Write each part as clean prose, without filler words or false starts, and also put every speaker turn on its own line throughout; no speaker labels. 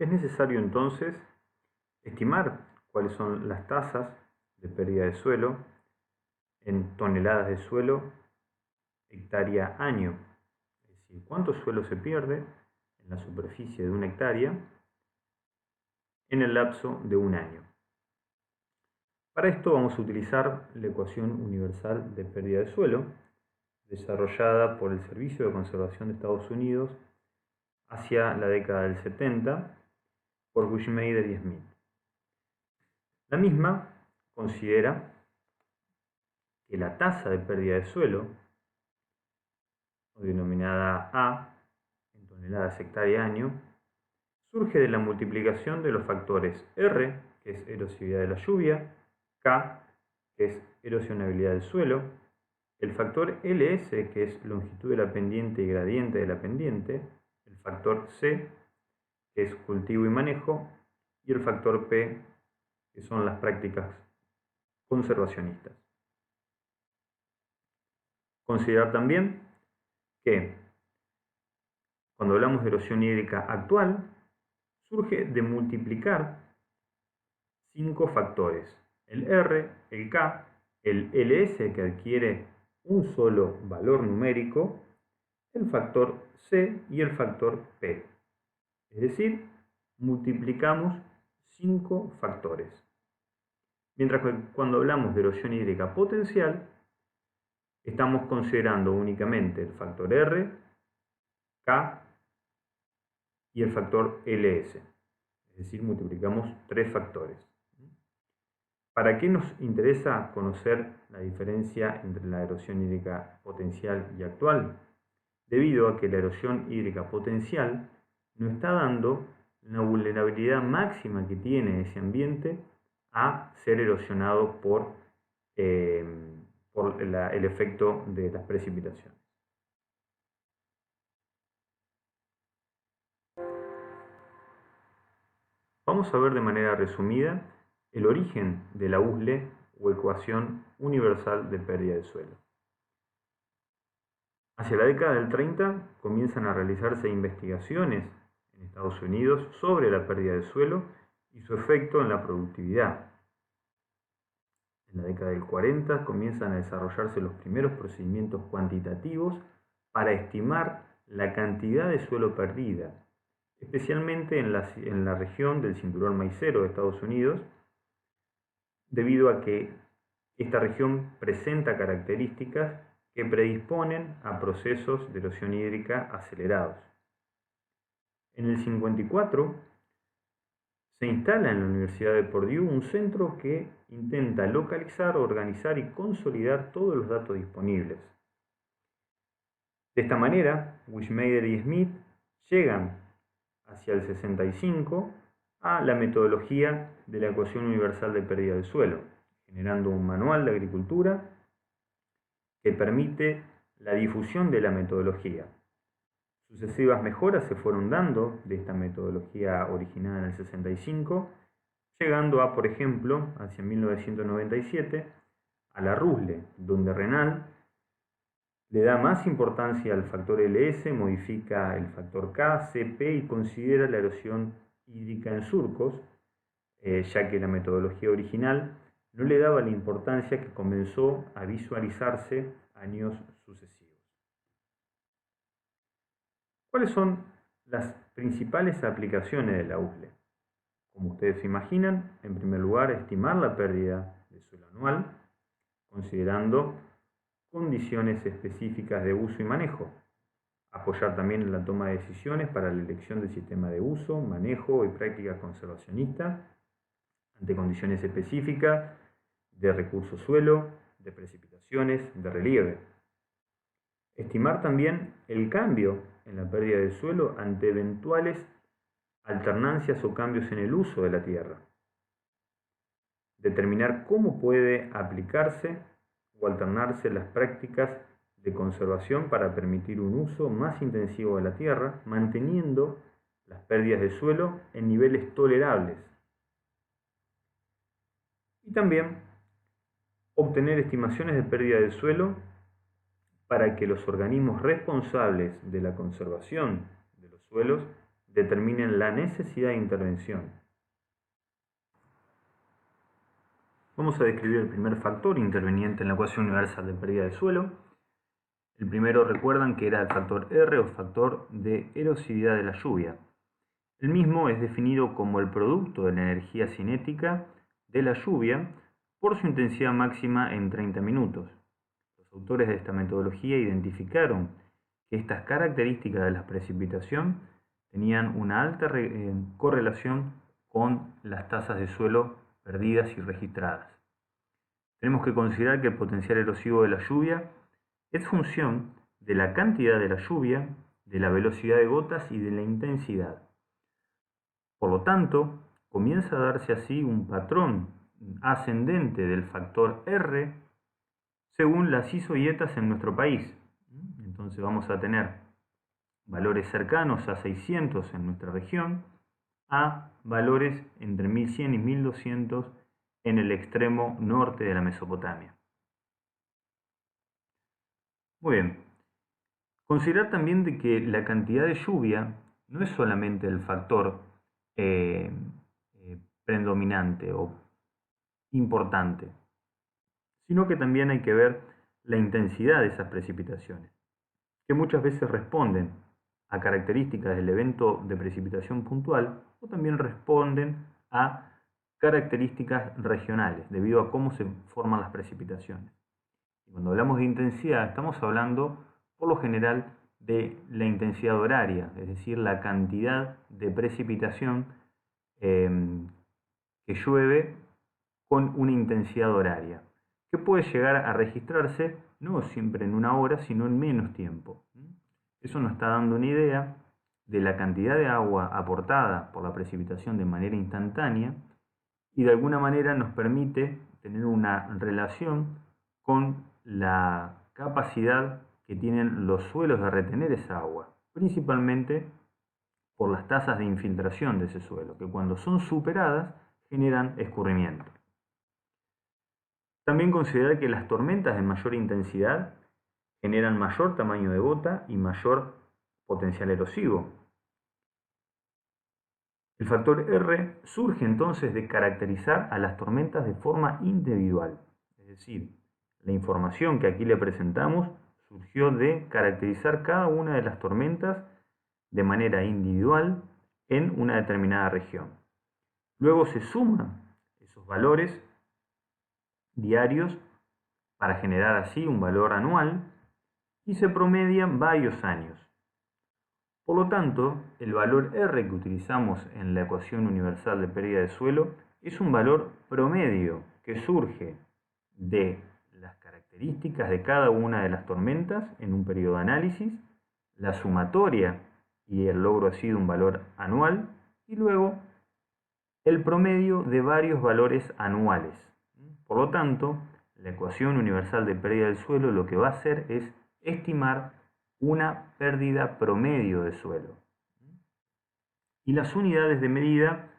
Es necesario entonces estimar cuáles son las tasas de pérdida de suelo en toneladas de suelo hectárea año. Es decir, cuánto suelo se pierde en la superficie de una hectárea en el lapso de un año. Para esto vamos a utilizar la ecuación universal de pérdida de suelo, desarrollada por el Servicio de Conservación de Estados Unidos hacia la década del 70 por Bushmader y Smith. La misma considera que la tasa de pérdida de suelo, denominada A en toneladas hectárea año, surge de la multiplicación de los factores R, que es erosividad de la lluvia, K, que es erosionabilidad del suelo, el factor LS, que es longitud de la pendiente y gradiente de la pendiente, el factor C, que es cultivo y manejo, y el factor P, que son las prácticas conservacionistas. Considerar también que cuando hablamos de erosión hídrica actual, surge de multiplicar 5 factores: el R, el K, el LS, que adquiere un solo valor numérico, el factor C y el factor P. Es decir, multiplicamos 5 factores. Mientras que cuando hablamos de erosión hídrica potencial, estamos considerando únicamente el factor R, K y el factor LS. Es decir, multiplicamos 3 factores. ¿Para qué nos interesa conocer la diferencia entre la erosión hídrica potencial y actual? Debido a que la erosión hídrica potencial nos está dando la vulnerabilidad máxima que tiene ese ambiente a ser erosionado por el efecto de las precipitaciones. Vamos a ver de manera resumida el origen de la USLE o ecuación universal de pérdida de suelo. Hacia la década del 30 comienzan a realizarse investigaciones en Estados Unidos sobre la pérdida de suelo y su efecto en la productividad. En la década del 40 comienzan a desarrollarse los primeros procedimientos cuantitativos para estimar la cantidad de suelo perdida, especialmente en la región del cinturón maicero de Estados Unidos, debido a que esta región presenta características que predisponen a procesos de erosión hídrica acelerados. En el 54 se instala en la Universidad de Purdue un centro que intenta localizar, organizar y consolidar todos los datos disponibles. De esta manera, Bushmader y Smith llegan hacia el 65 a la metodología de la ecuación universal de pérdida del suelo, generando un manual de agricultura que permite la difusión de la metodología. Sucesivas mejoras se fueron dando de esta metodología originada en el 65, llegando a, por ejemplo, hacia 1997, a la RUSLE, donde Renal le da más importancia al factor LS, modifica el factor K, CP y considera la erosión hídrica en surcos, ya que la metodología original no le daba la importancia que comenzó a visualizarse años sucesivos. ¿Cuáles son las principales aplicaciones de la USLE? Como ustedes se imaginan, en primer lugar, estimar la pérdida de suelo anual, considerando condiciones específicas de uso y manejo. Apoyar también en la toma de decisiones para la elección del sistema de uso, manejo y práctica conservacionista ante condiciones específicas de recurso suelo, de precipitaciones, de relieve. Estimar también el cambio en la pérdida de suelo ante eventuales alternancias o cambios en el uso de la tierra. Determinar cómo puede aplicarse o alternarse las prácticas de conservación para permitir un uso más intensivo de la tierra, manteniendo las pérdidas de suelo en niveles tolerables. Y también obtener estimaciones de pérdida de suelo para que los organismos responsables de la conservación de los suelos determinen la necesidad de intervención. Vamos a describir el primer factor interveniente en la ecuación universal de pérdida de suelo. El primero, recuerdan que era el factor R o factor de erosividad de la lluvia. El mismo es definido como el producto de la energía cinética de la lluvia por su intensidad máxima en 30 minutos. Los autores de esta metodología identificaron que estas características de la precipitación tenían una alta correlación con las tasas de suelo perdidas y registradas. Tenemos que considerar que el potencial erosivo de la lluvia es función de la cantidad de la lluvia, de la velocidad de gotas y de la intensidad. Por lo tanto, comienza a darse así un patrón ascendente del factor R según las ISO-IETAs en nuestro país. Entonces vamos a tener valores cercanos a 600 en nuestra región, a valores entre 1100 y 1200 en el extremo norte de la Mesopotamia. Muy bien. Considerar también de que la cantidad de lluvia no es solamente el factor predominante o importante, sino que también hay que ver la intensidad de esas precipitaciones, que muchas veces responden a características del evento de precipitación puntual o también responden a características regionales, debido a cómo se forman las precipitaciones. Y cuando hablamos de intensidad, estamos hablando, por lo general, de la intensidad horaria, es decir, la cantidad de precipitación que llueve con una intensidad horaria, que puede llegar a registrarse no siempre en una hora, sino en menos tiempo. Eso nos está dando una idea de la cantidad de agua aportada por la precipitación de manera instantánea y de alguna manera nos permite tener una relación con la capacidad que tienen los suelos de retener esa agua, principalmente por las tasas de infiltración de ese suelo, que cuando son superadas generan escurrimiento. También considerar que las tormentas de mayor intensidad generan mayor tamaño de gota y mayor potencial erosivo. El factor R surge entonces de caracterizar a las tormentas de forma individual, es decir, la información que aquí le presentamos surgió de caracterizar cada una de las tormentas de manera individual en una determinada región. Luego se suman esos valores diarios para generar así un valor anual y se promedian varios años. Por lo tanto, el valor R que utilizamos en la ecuación universal de pérdida de suelo es un valor promedio que surge de las características de cada una de las tormentas en un periodo de análisis, la sumatoria y el logro ha sido un valor anual, y luego el promedio de varios valores anuales. Por lo tanto, la ecuación universal de pérdida del suelo lo que va a hacer es estimar una pérdida promedio de suelo. Y las unidades de medida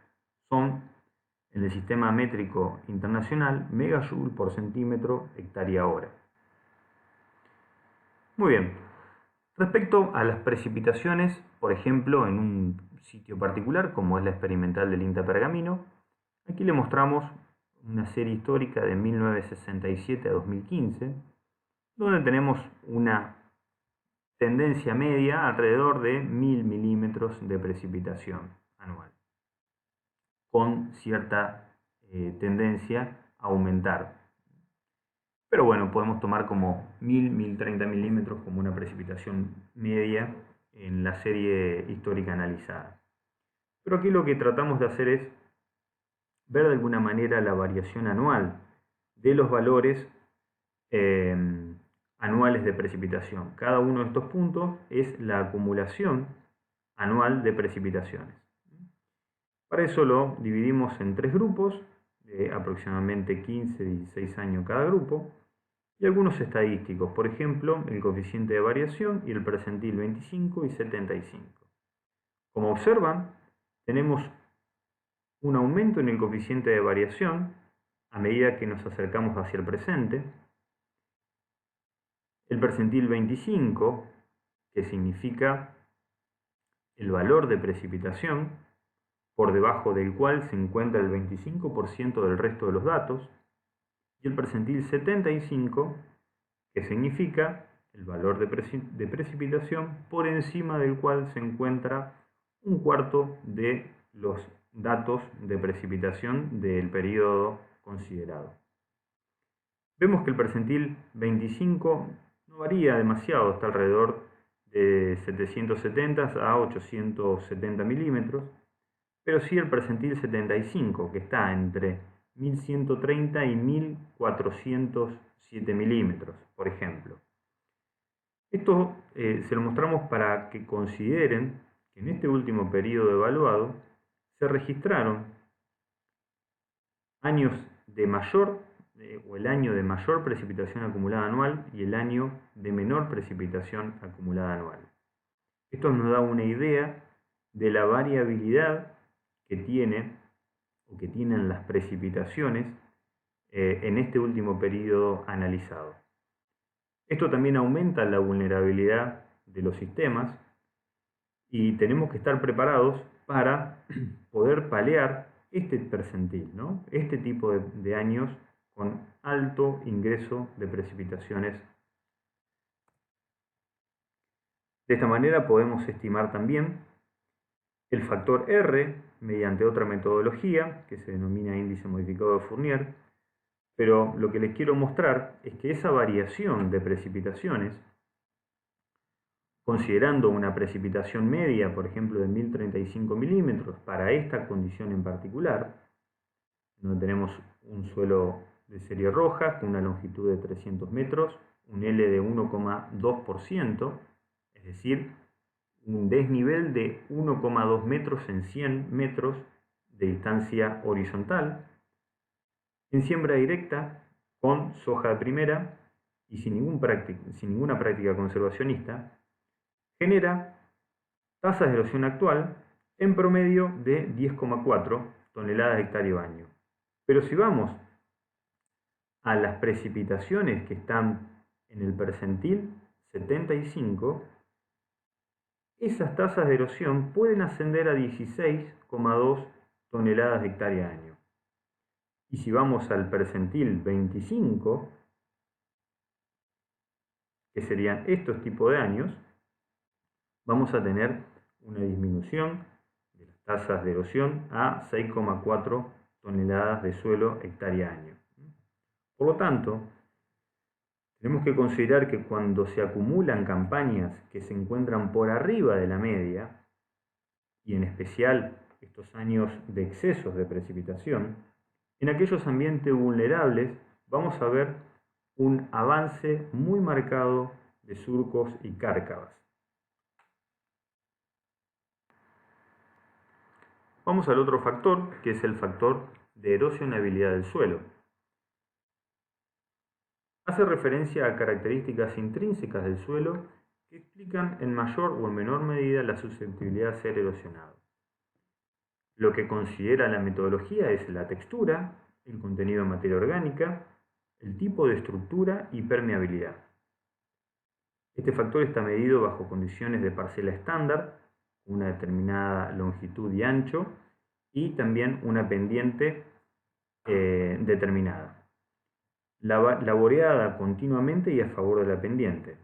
son, en el sistema métrico internacional, megajoule por centímetro hectárea hora. Muy bien. Respecto a las precipitaciones, por ejemplo, en un sitio particular, como es la experimental del INTA Pergamino, aquí le mostramos una serie histórica de 1967 a 2015, donde tenemos una tendencia media alrededor de 1000 milímetros de precipitación anual, con cierta tendencia a aumentar. Pero bueno, podemos tomar como 1030 milímetros como una precipitación media en la serie histórica analizada. Pero aquí lo que tratamos de hacer es ver de alguna manera la variación anual de los valores anuales de precipitación. Cada uno de estos puntos es la acumulación anual de precipitaciones. Para eso lo dividimos en tres grupos, de aproximadamente 15-16 años cada grupo, y algunos estadísticos, por ejemplo, el coeficiente de variación y el percentil 25 y 75. Como observan, tenemos un aumento en el coeficiente de variación a medida que nos acercamos hacia el presente. El percentil 25, que significa el valor de precipitación, por debajo del cual se encuentra el 25% del resto de los datos, y el percentil 75, que significa el valor de precipitación por encima del cual se encuentra un cuarto de los datos de precipitación del periodo considerado. Vemos que el percentil 25 no varía demasiado, está alrededor de 770 a 870 milímetros, pero sí el percentil 75, que está entre 1130 y 1407 milímetros, por ejemplo. Esto se lo mostramos para que consideren que en este último periodo evaluado se registraron años de mayor o el año de mayor precipitación acumulada anual y el año de menor precipitación acumulada anual. Esto nos da una idea de la variabilidad que tienen las precipitaciones en este último periodo analizado. Esto también aumenta la vulnerabilidad de los sistemas y tenemos que estar preparados para poder paliar este percentil, ¿no? Este tipo de años con alto ingreso de precipitaciones. De esta manera podemos estimar también el factor R mediante otra metodología que se denomina índice modificado de Fournier, pero lo que les quiero mostrar es que esa variación de precipitaciones, considerando una precipitación media, por ejemplo, de 1035 milímetros para esta condición en particular, donde tenemos un suelo de serie roja con una longitud de 300 metros, un L de 1,2%, es decir, un desnivel de 1,2 metros en 100 metros de distancia horizontal, en siembra directa, con soja de primera y sin ninguna práctica conservacionista, genera tasas de erosión actual en promedio de 10,4 toneladas de hectárea año. Pero si vamos a las precipitaciones que están en el percentil 75, esas tasas de erosión pueden ascender a 16,2 toneladas de hectárea año. Y si vamos al percentil 25, que serían estos tipos de años, vamos a tener una disminución de las tasas de erosión a 6,4 toneladas de suelo hectárea año. Por lo tanto, tenemos que considerar que cuando se acumulan campañas que se encuentran por arriba de la media, y en especial estos años de excesos de precipitación, en aquellos ambientes vulnerables vamos a ver un avance muy marcado de surcos y cárcavas. Vamos al otro factor, que es el factor de erosionabilidad del suelo. Hace referencia a características intrínsecas del suelo que explican en mayor o en menor medida la susceptibilidad a ser erosionado. Lo que considera la metodología es la textura, el contenido de materia orgánica, el tipo de estructura y permeabilidad. Este factor está medido bajo condiciones de parcela estándar, una determinada longitud y ancho, y también una pendiente determinada, laboreada continuamente y a favor de la pendiente.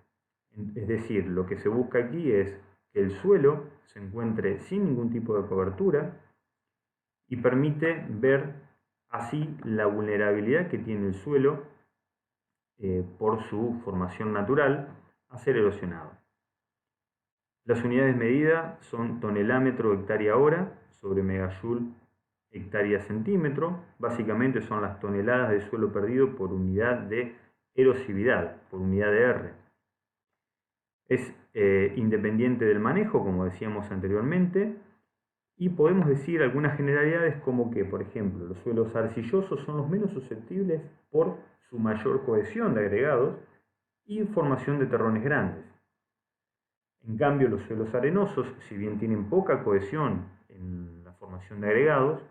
Es decir, lo que se busca aquí es que el suelo se encuentre sin ningún tipo de cobertura y permite ver así la vulnerabilidad que tiene el suelo por su formación natural a ser erosionado. Las unidades medidas son tonelámetro hectárea hora sobre megajoule hectárea centímetro. Básicamente son las toneladas de suelo perdido por unidad de erosividad, por unidad de R. Es independiente del manejo, como decíamos anteriormente, y podemos decir algunas generalidades como que, por ejemplo, los suelos arcillosos son los menos susceptibles por su mayor cohesión de agregados y formación de terrones grandes. En cambio, los suelos arenosos, si bien tienen poca cohesión en la formación de agregados,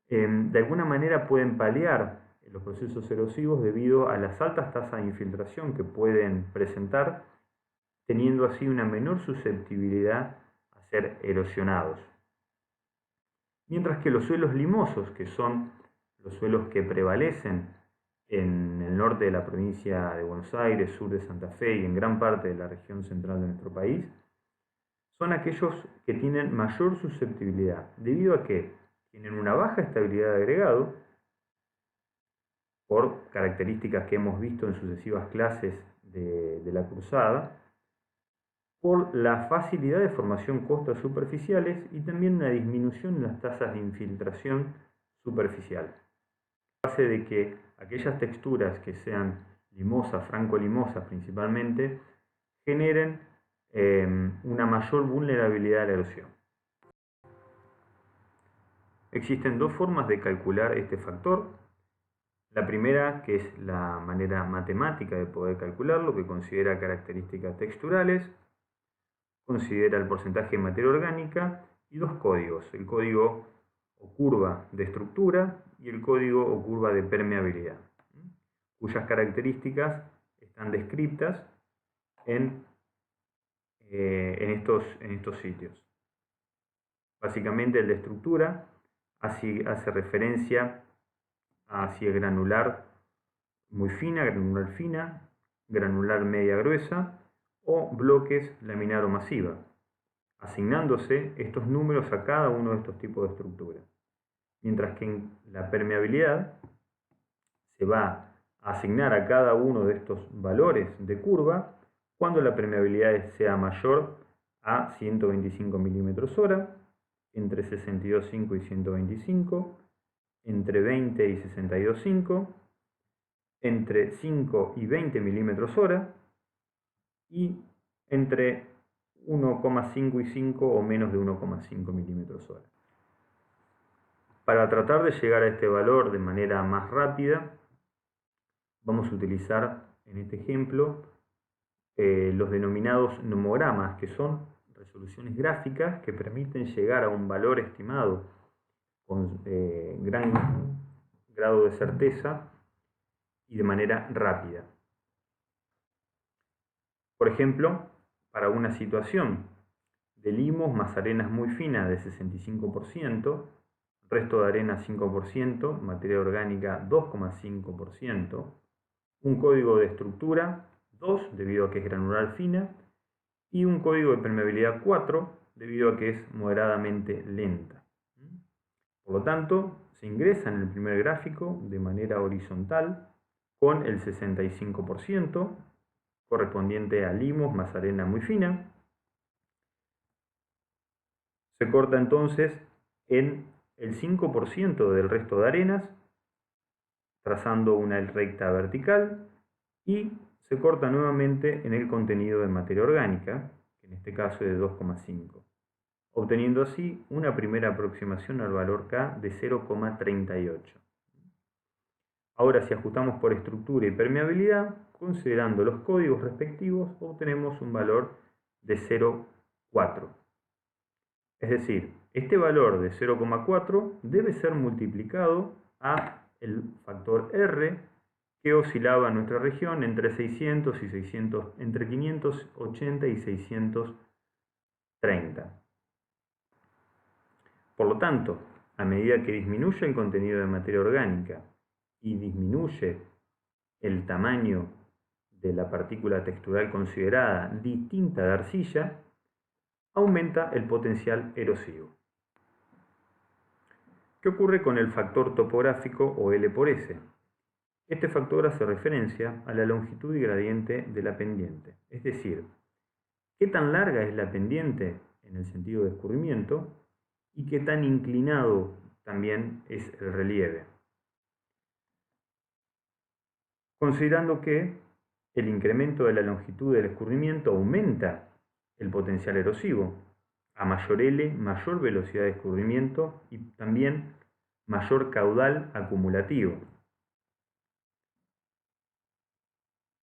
de alguna manera pueden paliar los procesos erosivos debido a las altas tasas de infiltración que pueden presentar, teniendo así una menor susceptibilidad a ser erosionados. Mientras que los suelos limosos, que son los suelos que prevalecen en el norte de la provincia de Buenos Aires, sur de Santa Fe y en gran parte de la región central de nuestro país, son aquellos que tienen mayor susceptibilidad, debido a que tienen una baja estabilidad de agregado, por características que hemos visto en sucesivas clases de la cursada, por la facilidad de formación costras superficiales y también una disminución en las tasas de infiltración superficial. Hace de que aquellas texturas que sean limosas, franco-limosas principalmente, generen una mayor vulnerabilidad a la erosión. Existen dos formas de calcular este factor. La primera, que es la manera matemática de poder calcularlo, que considera características texturales, considera el porcentaje de materia orgánica y dos códigos, el código o curva de estructura y el código o curva de permeabilidad, cuyas características están descritas en estos sitios. Básicamente el de estructura hace referencia a si es granular muy fina, granular media gruesa o bloques laminar o masiva, asignándose estos números a cada uno de estos tipos de estructuras. Mientras que en la permeabilidad se va a asignar a cada uno de estos valores de curva cuando la permeabilidad sea mayor a 125 milímetros hora, entre 62,5 y 125, entre 20 y 62,5, entre 5 y 20 milímetros hora y entre 1,5 y 5 o menos de 1,5 milímetros hora. Para tratar de llegar a este valor de manera más rápida, vamos a utilizar en este ejemplo los denominados nomogramas, que son resoluciones gráficas que permiten llegar a un valor estimado con gran grado de certeza y de manera rápida. Por ejemplo, para una situación de limos más arenas muy finas de 65%, resto de arena 5%, materia orgánica 2,5%, un código de estructura 2 debido a que es granular fina y un código de permeabilidad 4 debido a que es moderadamente lenta. Por lo tanto, se ingresa en el primer gráfico de manera horizontal con el 65% correspondiente a limos más arena muy fina. Se corta entonces en el 5% del resto de arenas, trazando una recta vertical, y se corta nuevamente en el contenido de materia orgánica, que en este caso es de 2,5, obteniendo así una primera aproximación al valor K de 0,38. Ahora, si ajustamos por estructura y permeabilidad, considerando los códigos respectivos, obtenemos un valor de 0,4. Es decir, este valor de 0,4 debe ser multiplicado a el factor R, que oscilaba en nuestra región entre 600 y 600, entre 580 y 630. Por lo tanto, a medida que disminuye el contenido de materia orgánica y disminuye el tamaño de la partícula textural considerada distinta de arcilla, aumenta el potencial erosivo. ¿Qué ocurre con el factor topográfico o L por S? Este factor hace referencia a la longitud y gradiente de la pendiente, es decir, qué tan larga es la pendiente en el sentido de escurrimiento y qué tan inclinado también es el relieve. Considerando que el incremento de la longitud del escurrimiento aumenta el potencial erosivo. A mayor L, mayor velocidad de escurrimiento y también mayor caudal acumulativo.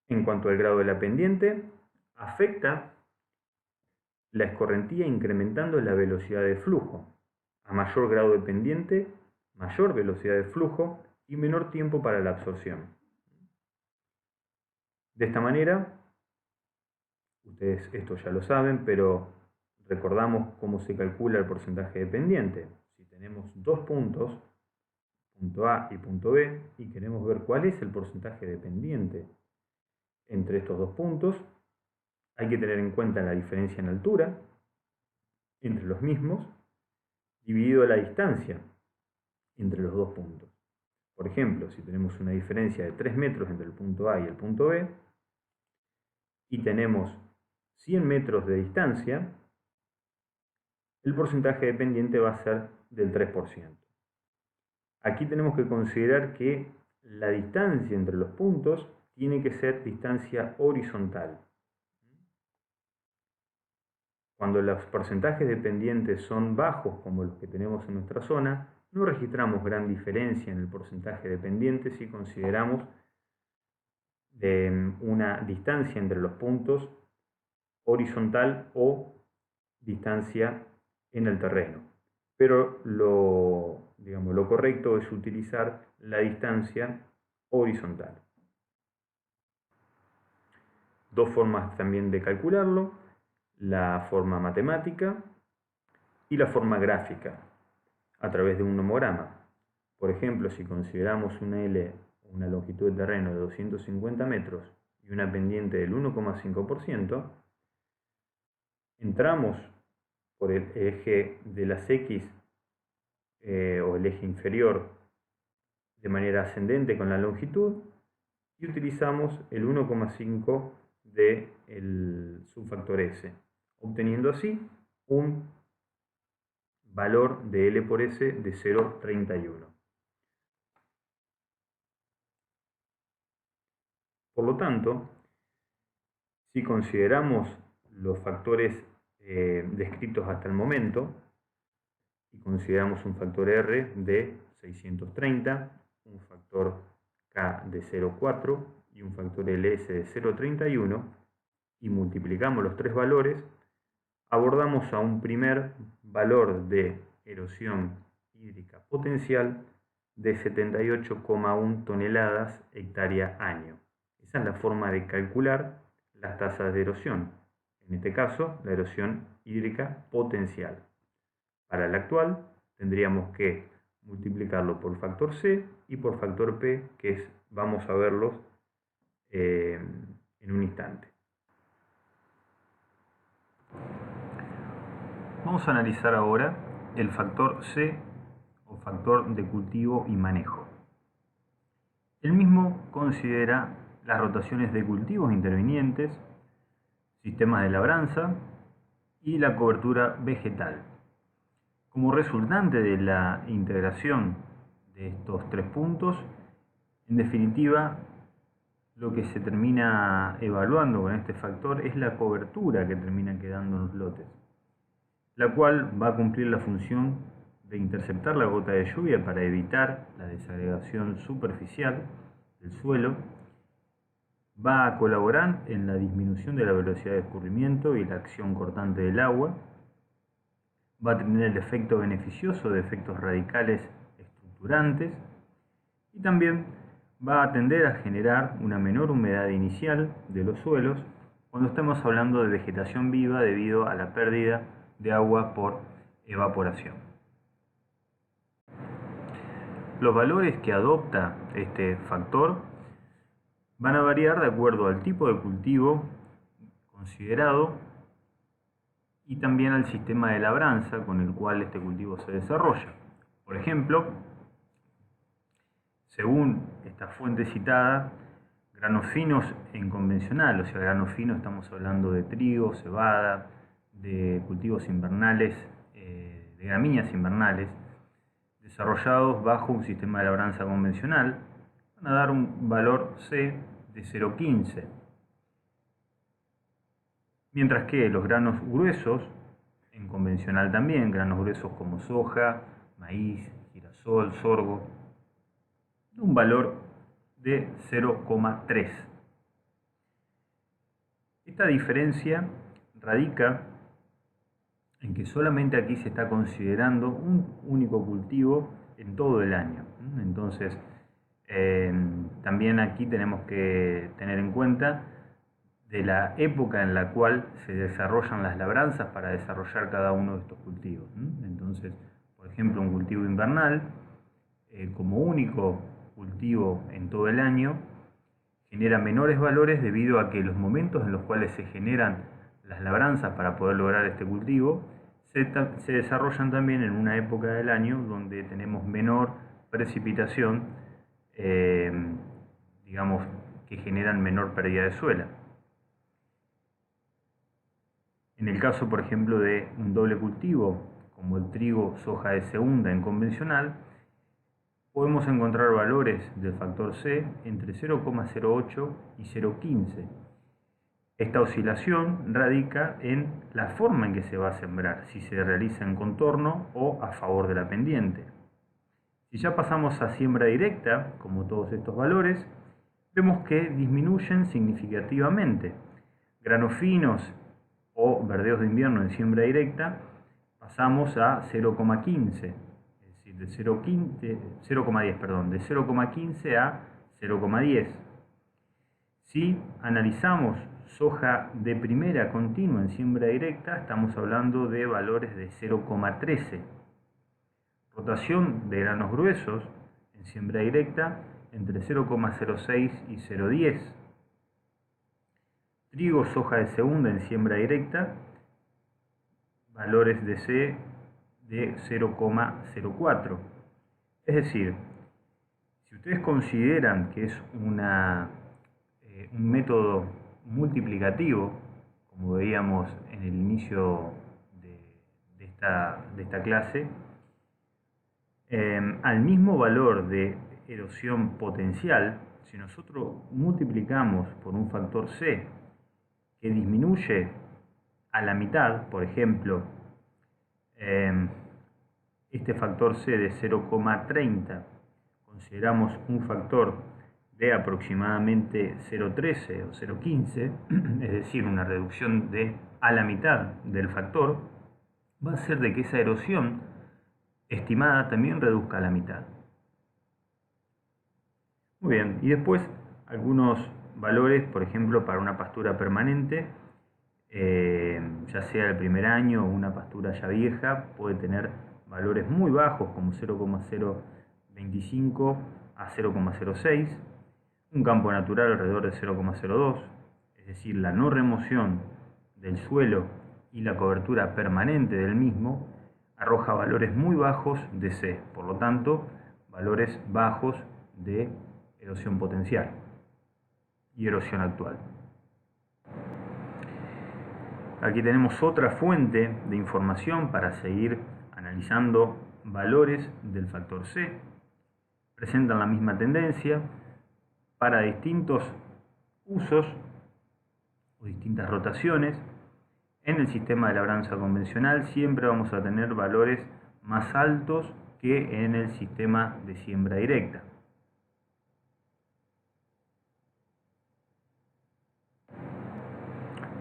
En cuanto al grado de la pendiente, afecta la escorrentía incrementando la velocidad de flujo. A mayor grado de pendiente, mayor velocidad de flujo y menor tiempo para la absorción. De esta manera, ustedes esto ya lo saben, pero recordamos cómo se calcula el porcentaje dependiente. Si tenemos dos puntos, punto A y punto B, y queremos ver cuál es el porcentaje dependiente entre estos dos puntos, hay que tener en cuenta la diferencia en altura entre los mismos, dividido la distancia entre los dos puntos. Por ejemplo, si tenemos una diferencia de 3 metros entre el punto A y el punto B, y tenemos 100 metros de distancia, el porcentaje dependiente va a ser del 3%. Aquí tenemos que considerar que la distancia entre los puntos tiene que ser distancia horizontal. Cuando los porcentajes dependientes son bajos, como los que tenemos en nuestra zona, no registramos gran diferencia en el porcentaje dependiente si consideramos una distancia entre los puntos horizontal o distancia en el terreno. Pero lo correcto es utilizar la distancia horizontal. Dos formas también de calcularlo: la forma matemática y la forma gráfica, a través de un nomograma. Por ejemplo, si consideramos una L, una longitud de terreno de 250 metros y una pendiente del 1,5%, entramos por el eje de las X o el eje inferior de manera ascendente con la longitud y utilizamos el 1,5 del subfactor S, obteniendo así un valor de L por S de 0,31. Por lo tanto, si consideramos los factores descritos hasta el momento y consideramos un factor R de 630, un factor K de 0,4 y un factor LS de 0,31, y multiplicamos los tres valores, abordamos a un primer valor de erosión hídrica potencial de 78,1 toneladas hectárea año. Esa es la forma de calcular las tasas de erosión, en este caso la erosión hídrica potencial. Para el actual tendríamos que multiplicarlo por factor C y por factor P, que vamos a verlos en un instante. Vamos a analizar ahora el factor C o factor de cultivo y manejo. El mismo considera las rotaciones de cultivos intervinientes, sistemas de labranza y la cobertura vegetal. Como resultante de la integración de estos tres puntos, en definitiva, lo que se termina evaluando con este factor es la cobertura que termina quedando en los lotes, la cual va a cumplir la función de interceptar la gota de lluvia para evitar la desagregación superficial del suelo, va a colaborar en la disminución de la velocidad de escurrimiento y la acción cortante del agua, va a tener el efecto beneficioso de efectos radicales estructurantes y también va a tender a generar una menor humedad inicial de los suelos cuando estamos hablando de vegetación viva debido a la pérdida de agua por evaporación. Los valores que adopta este factor van a variar de acuerdo al tipo de cultivo considerado y también al sistema de labranza con el cual este cultivo se desarrolla. Por ejemplo, según esta fuente citada, granos finos en convencional, o sea, granos finos estamos hablando de trigo, cebada, de cultivos invernales, de gramíneas invernales, desarrollados bajo un sistema de labranza convencional, van a dar un valor C de 0,15. Mientras que los granos gruesos, en convencional también, granos gruesos como soja, maíz, girasol, sorgo, un valor de 0,3. Esta diferencia radica en que solamente aquí se está considerando un único cultivo en todo el año. Entonces, también aquí tenemos que tener en cuenta de la época en la cual se desarrollan las labranzas para desarrollar cada uno de estos cultivos. Entonces, por ejemplo, un cultivo invernal, como único cultivo en todo el año, genera menores valores debido a que los momentos en los cuales se generan las labranzas para poder lograr este cultivo se desarrollan también en una época del año donde tenemos menor precipitación, digamos, que generan menor pérdida de suela. En el caso, por ejemplo, de un doble cultivo, como el trigo, soja de segunda en convencional, podemos encontrar valores del factor C entre 0,08 y 0,15. Esta oscilación radica en la forma en que se va a sembrar, si se realiza en contorno o a favor de la pendiente. Si ya pasamos a siembra directa, como todos estos valores, vemos que disminuyen significativamente. Granos finos o verdeos de invierno en siembra directa pasamos a 0,15, es decir, de 0,15 a 0,10. Si analizamos soja de primera continua en siembra directa, estamos hablando de valores de 0,13. Rotación de granos gruesos en siembra directa entre 0,06 y 0,10. Trigo, soja de segunda en siembra directa, valores de C de 0,04. Es decir, si ustedes consideran que es un método multiplicativo, como veíamos en el inicio de esta clase, al mismo valor de erosión potencial, si nosotros multiplicamos por un factor C que disminuye a la mitad, por ejemplo, este factor C de 0,30, consideramos un factor de aproximadamente 0,13 o 0,15, es decir, una reducción de a la mitad del factor, va a hacer de que esa erosión estimada también reduzca a la mitad. Muy bien, y después algunos valores, por ejemplo, para una pastura permanente, ya sea el primer año o una pastura ya vieja, puede tener valores muy bajos como 0,025 a 0,06, un campo natural alrededor de 0,02, es decir, la no remoción del suelo y la cobertura permanente del mismo arroja valores muy bajos de C, por lo tanto, valores bajos de erosión potencial y erosión actual. Aquí tenemos otra fuente de información para seguir analizando valores del factor C. Presentan la misma tendencia para distintos usos o distintas rotaciones. En el sistema de labranza convencional siempre vamos a tener valores más altos que en el sistema de siembra directa.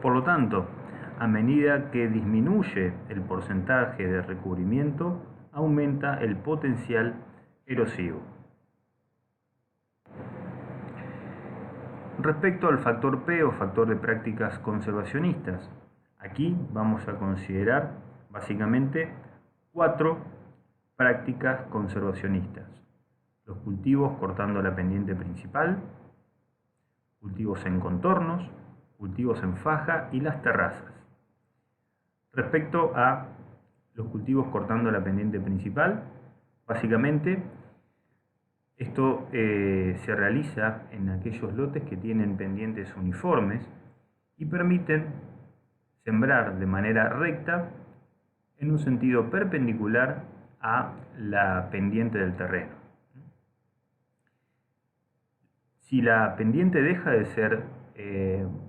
Por lo tanto, a medida que disminuye el porcentaje de recubrimiento, aumenta el potencial erosivo. Respecto al factor P o factor de prácticas conservacionistas, aquí vamos a considerar básicamente 4 prácticas conservacionistas. Los cultivos cortando la pendiente principal, cultivos en contornos, cultivos en faja y las terrazas. Respecto a los cultivos cortando la pendiente principal, básicamente esto se realiza en aquellos lotes que tienen pendientes uniformes y permiten sembrar de manera recta en un sentido perpendicular a la pendiente del terreno. Si la pendiente deja de ser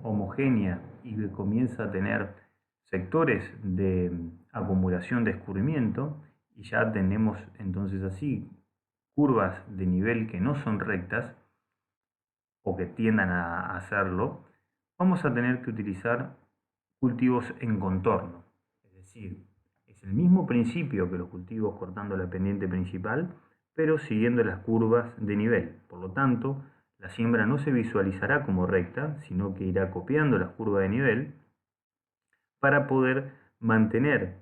homogénea y comienza a tener sectores de acumulación de escurrimiento, y ya tenemos entonces así curvas de nivel que no son rectas o que tiendan a hacerlo, vamos a tener que utilizar cultivos en contorno. Es decir, es el mismo principio que los cultivos cortando la pendiente principal, pero siguiendo las curvas de nivel. Por lo tanto, La siembra no se visualizará como recta, sino que irá copiando la curva de nivel para poder mantener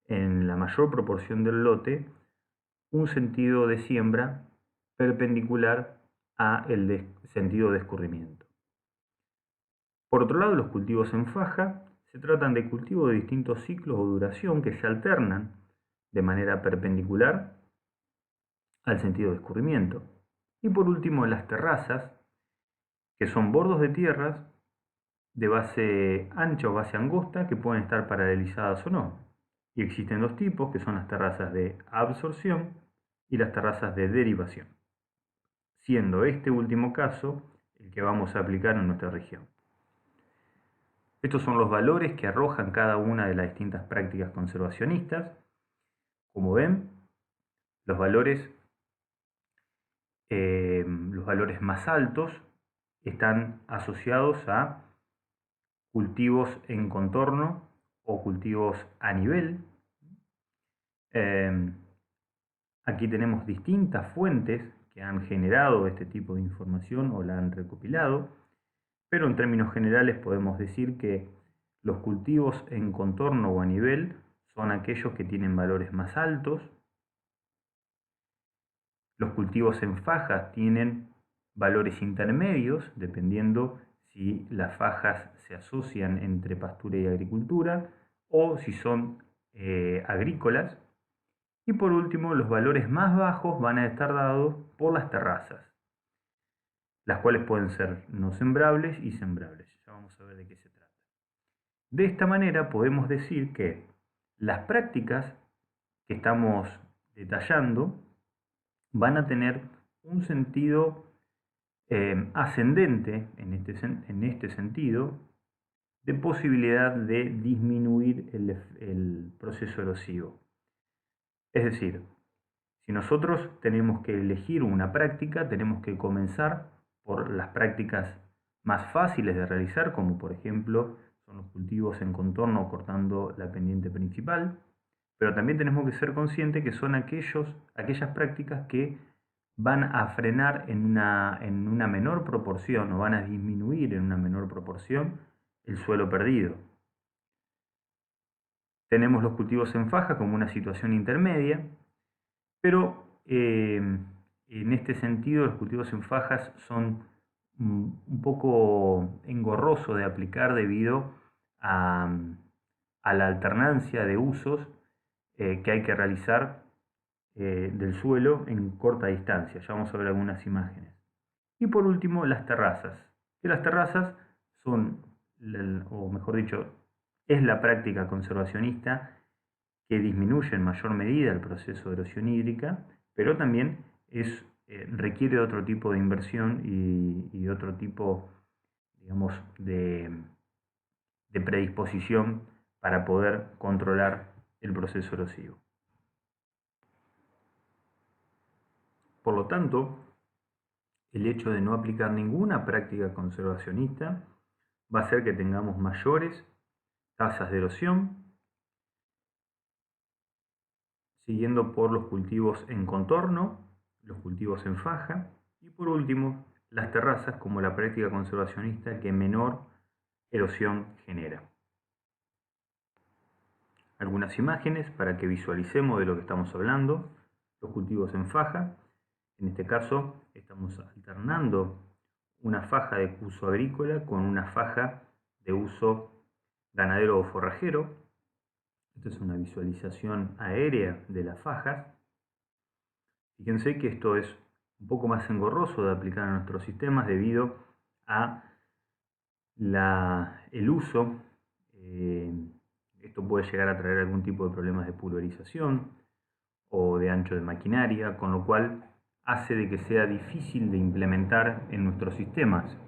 en la mayor proporción del lote un sentido de siembra perpendicular a el sentido de escurrimiento. Por otro lado, los cultivos en faja se tratan de cultivos de distintos ciclos o duración que se alternan de manera perpendicular al sentido de escurrimiento. Y por último, las terrazas, que son bordos de tierras de base ancha o base angosta que pueden estar paralelizadas o no. Y existen dos tipos, que son las terrazas de absorción y las terrazas de derivación, siendo este último caso el que vamos a aplicar en nuestra región. Estos son los valores que arrojan cada una de las distintas prácticas conservacionistas. Como ven, los valores más altos están asociados a cultivos en contorno o cultivos a nivel. Aquí tenemos distintas fuentes que han generado este tipo de información o la han recopilado, pero en términos generales podemos decir que los cultivos en contorno o a nivel son aquellos que tienen valores más altos. Los cultivos en fajas tienen valores intermedios, dependiendo si las fajas se asocian entre pastura y agricultura o si son agrícolas. Y por último, los valores más bajos van a estar dados por las terrazas, las cuales pueden ser no sembrables y sembrables. Ya vamos a ver de qué se trata. De esta manera podemos decir que las prácticas que estamos detallando van a tener un sentido ascendente en este sentido de posibilidad de disminuir el proceso erosivo. Es decir, si nosotros tenemos que elegir una práctica, tenemos que comenzar por las prácticas más fáciles de realizar, como por ejemplo son los cultivos en contorno cortando la pendiente principal, pero también tenemos que ser conscientes que son aquellas prácticas que van a frenar en una menor proporción o van a disminuir en una menor proporción el suelo perdido. Tenemos los cultivos en faja como una situación intermedia, pero en este sentido los cultivos en fajas son un poco engorrosos de aplicar debido a la alternancia de usos que hay que realizar del suelo en corta distancia. Ya vamos a ver algunas imágenes. Y por último, las terrazas. Que las terrazas son, o mejor dicho, es la práctica conservacionista que disminuye en mayor medida el proceso de erosión hídrica, pero también requiere otro tipo de inversión y otro tipo, digamos, de predisposición para poder controlar el proceso erosivo. Por lo tanto, el hecho de no aplicar ninguna práctica conservacionista va a hacer que tengamos mayores tasas de erosión, siguiendo por los cultivos en contorno, los cultivos en faja y por último las terrazas como la práctica conservacionista que menor erosión genera. Algunas imágenes para que visualicemos de lo que estamos hablando. Los cultivos en faja. En este caso estamos alternando una faja de uso agrícola con una faja de uso ganadero o forrajero. Esta es una visualización aérea de las fajas. Fíjense que esto es un poco más engorroso de aplicar a nuestros sistemas debido a el uso. Esto puede llegar a traer algún tipo de problemas de pulverización o de ancho de maquinaria, con lo cual hace de que sea difícil de implementar en nuestros sistemas.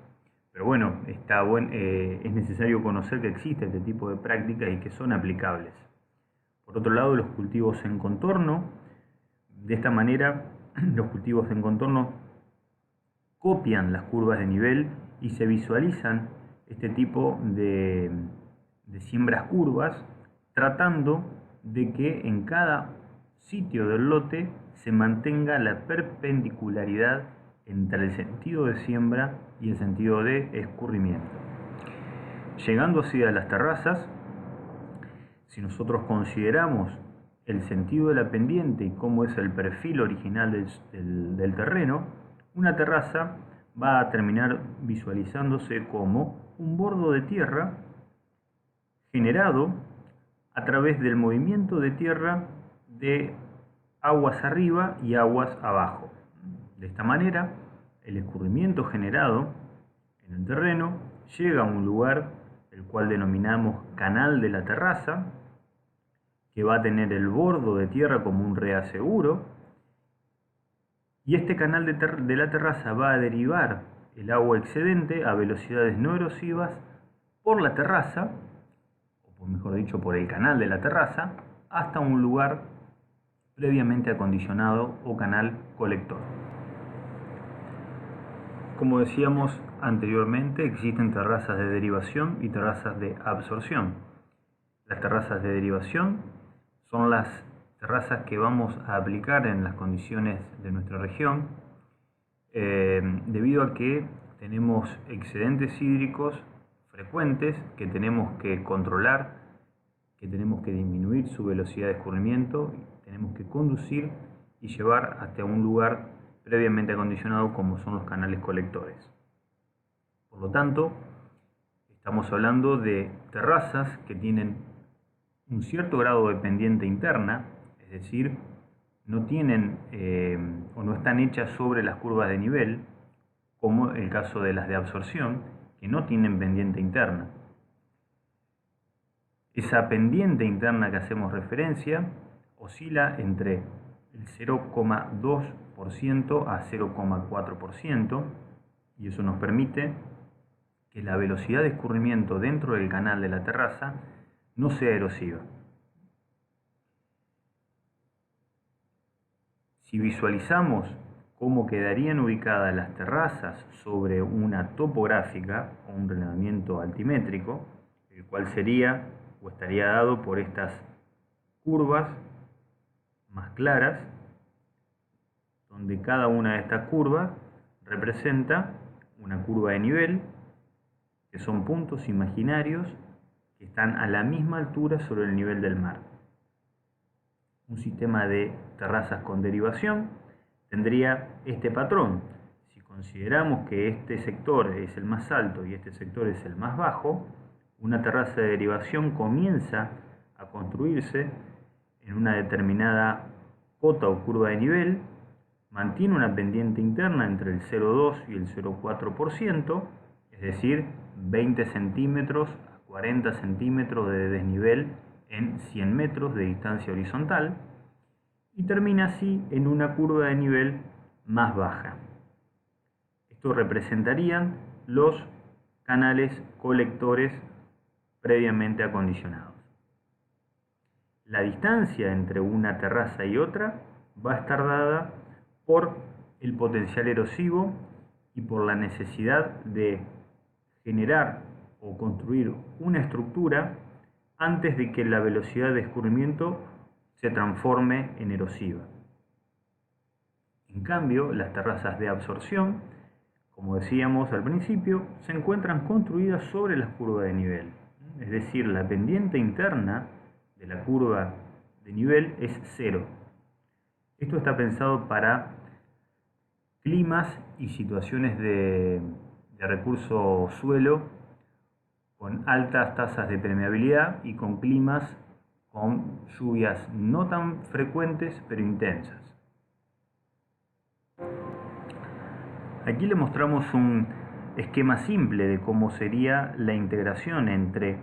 Pero bueno, es necesario conocer que existe este tipo de prácticas y que son aplicables. Por otro lado, los cultivos en contorno. De esta manera, los cultivos en contorno copian las curvas de nivel y se visualizan este tipo de siembras curvas, tratando de que en cada sitio del lote se mantenga la perpendicularidad entre el sentido de siembra y el sentido de escurrimiento. Llegando así a las terrazas, si nosotros consideramos el sentido de la pendiente y cómo es el perfil original del terreno, una terraza va a terminar visualizándose como un bordo de tierra generado a través del movimiento de tierra de aguas arriba y aguas abajo. De esta manera, el escurrimiento generado en el terreno llega a un lugar el cual denominamos canal de la terraza, que va a tener el bordo de tierra como un reaseguro, y este canal de la terraza va a derivar el agua excedente a velocidades no erosivas por la terraza, o mejor dicho, por el canal de la terraza, hasta un lugar previamente acondicionado o canal colector. Como decíamos anteriormente, existen terrazas de derivación y terrazas de absorción. Las terrazas de derivación son las terrazas que vamos a aplicar en las condiciones de nuestra región, debido a que tenemos excedentes hídricos frecuentes que tenemos que controlar, que tenemos que disminuir su velocidad de escurrimiento, tenemos que conducir y llevar hasta un lugar previamente acondicionado como son los canales colectores. Por lo tanto, estamos hablando de terrazas que tienen un cierto grado de pendiente interna, es decir, no tienen o no están hechas sobre las curvas de nivel, como el caso de las de absorción, que no tienen pendiente interna. Esa pendiente interna que hacemos referencia oscila entre el 0,2% a 0,4%, y eso nos permite que la velocidad de escurrimiento dentro del canal de la terraza no sea erosiva. Si visualizamos cómo quedarían ubicadas las terrazas sobre una topográfica o un relevamiento altimétrico, el cual sería o estaría dado por estas curvas más claras, donde cada una de estas curvas representa una curva de nivel, que son puntos imaginarios que están a la misma altura sobre el nivel del mar. Un sistema de terrazas con derivación tendría este patrón. Si consideramos que este sector es el más alto y este sector es el más bajo, una terraza de derivación comienza a construirse en una determinada cota o curva de nivel, mantiene una pendiente interna entre el 0,2 y el 0,4%, es decir, 20 centímetros a 40 centímetros de desnivel en 100 metros de distancia horizontal, y termina así en una curva de nivel más baja. Esto representarían los canales colectores previamente acondicionados. La distancia entre una terraza y otra va a estar dada por el potencial erosivo y por la necesidad de generar o construir una estructura antes de que la velocidad de escurrimiento se transforme en erosiva. En cambio, las terrazas de absorción, como decíamos al principio, se encuentran construidas sobre las curvas de nivel. Es decir, la pendiente interna de la curva de nivel es cero. Esto está pensado para climas y situaciones de recurso suelo con altas tasas de permeabilidad y con climas con lluvias no tan frecuentes pero intensas. Aquí le mostramos un esquema simple de cómo sería la integración entre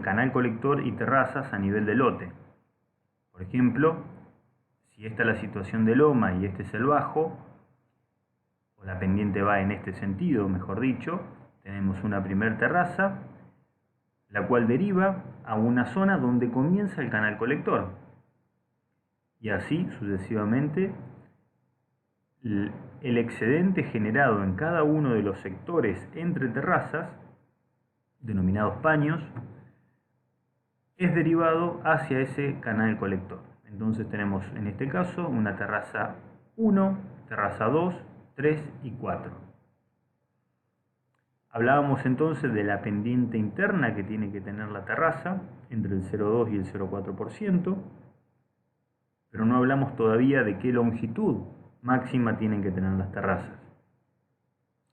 canal colector y terrazas a nivel de lote. Por ejemplo, si esta es la situación de loma y este es el bajo, o la pendiente va en este sentido, mejor dicho, tenemos una primera terraza, la cual deriva a una zona donde comienza el canal colector. Y así sucesivamente, el excedente generado en cada uno de los sectores entre terrazas, denominados paños, es derivado hacia ese canal colector. Entonces tenemos en este caso una terraza 1 terraza 2, 3 y 4. Hablábamos entonces de la pendiente interna que tiene que tener la terraza, entre el 0,2 y el 0,4%, pero no hablamos todavía de qué longitud máxima tienen que tener las terrazas.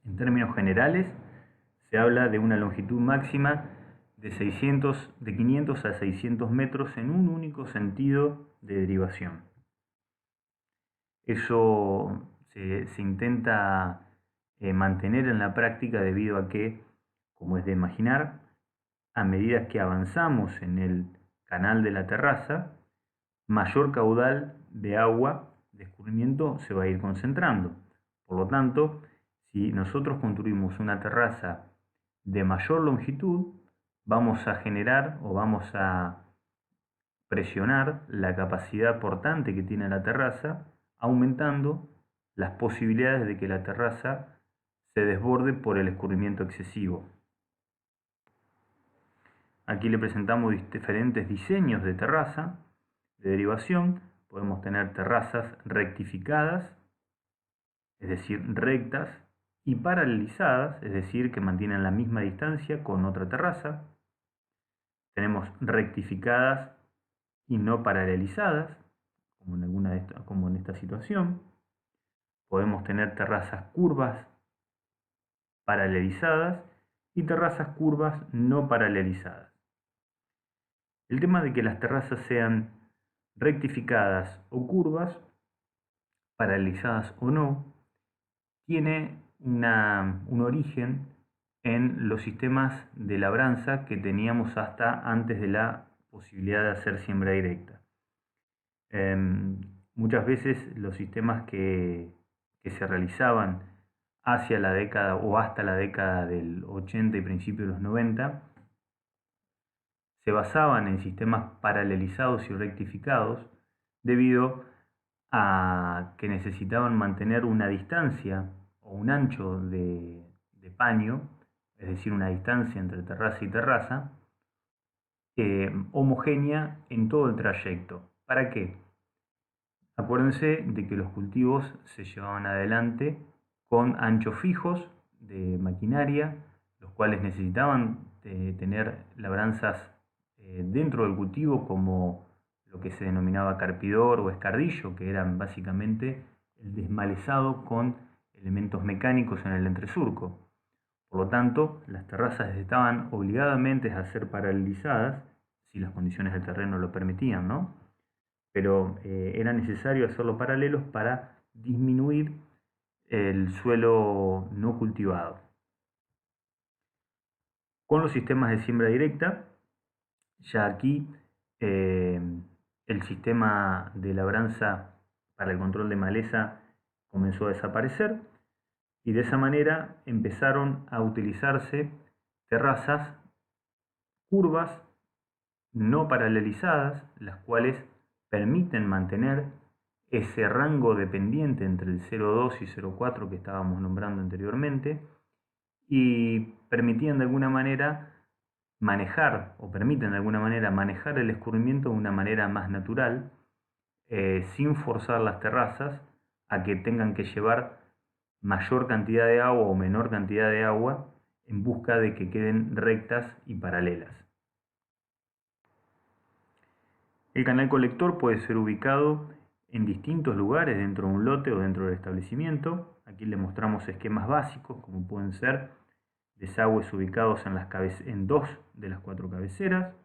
En términos generales, se habla de una longitud máxima de 500 a 600 metros en un único sentido de derivación. Eso se intenta mantener en la práctica debido a que, como es de imaginar, a medida que avanzamos en el canal de la terraza, mayor caudal de agua de escurrimiento se va a ir concentrando. Por lo tanto, si nosotros construimos una terraza de mayor longitud, vamos a generar o vamos a presionar la capacidad portante que tiene la terraza, aumentando las posibilidades de que la terraza se desborde por el escurrimiento excesivo. Aquí le presentamos diferentes diseños de terraza de derivación. Podemos tener terrazas rectificadas, es decir, rectas, y paralelizadas, es decir, que mantienen la misma distancia con otra terraza. Tenemos rectificadas y no paralelizadas, como en esta situación. Podemos tener terrazas curvas paralelizadas y terrazas curvas no paralelizadas. El tema de que las terrazas sean rectificadas o curvas, paralelizadas o no, tiene un origen en los sistemas de labranza que teníamos hasta antes de la posibilidad de hacer siembra directa. Muchas veces los sistemas que se realizaban hacia la década o hasta la década del 80 y principios de los 90 se basaban en sistemas paralelizados y rectificados debido a que necesitaban mantener una distancia o un ancho de paño, es decir, una distancia entre terraza y terraza, homogénea en todo el trayecto. ¿Para qué? Acuérdense de que los cultivos se llevaban adelante con anchos fijos de maquinaria, los cuales necesitaban tener labranzas dentro del cultivo como lo que se denominaba carpidor o escardillo, que eran básicamente el desmalezado con elementos mecánicos en el entresurco. Por lo tanto, las terrazas estaban obligadamente a ser paralelizadas, si las condiciones del terreno lo permitían, ¿no? Pero era necesario hacerlo paralelos para disminuir el suelo no cultivado. Con los sistemas de siembra directa, ya aquí el sistema de labranza para el control de maleza comenzó a desaparecer y de esa manera empezaron a utilizarse terrazas curvas no paralelizadas, las cuales permiten mantener ese rango de pendiente entre el 0,2 y 0,4 que estábamos nombrando anteriormente y permitían de alguna manera manejar o permiten de alguna manera manejar el escurrimiento de una manera más natural, sin forzar las terrazas a que tengan que llevar mayor cantidad de agua o menor cantidad de agua en busca de que queden rectas y paralelas. El canal colector puede ser ubicado en distintos lugares dentro de un lote o dentro del establecimiento. Aquí le mostramos esquemas básicos como pueden ser desagües ubicados en 2 de las 4 cabeceras,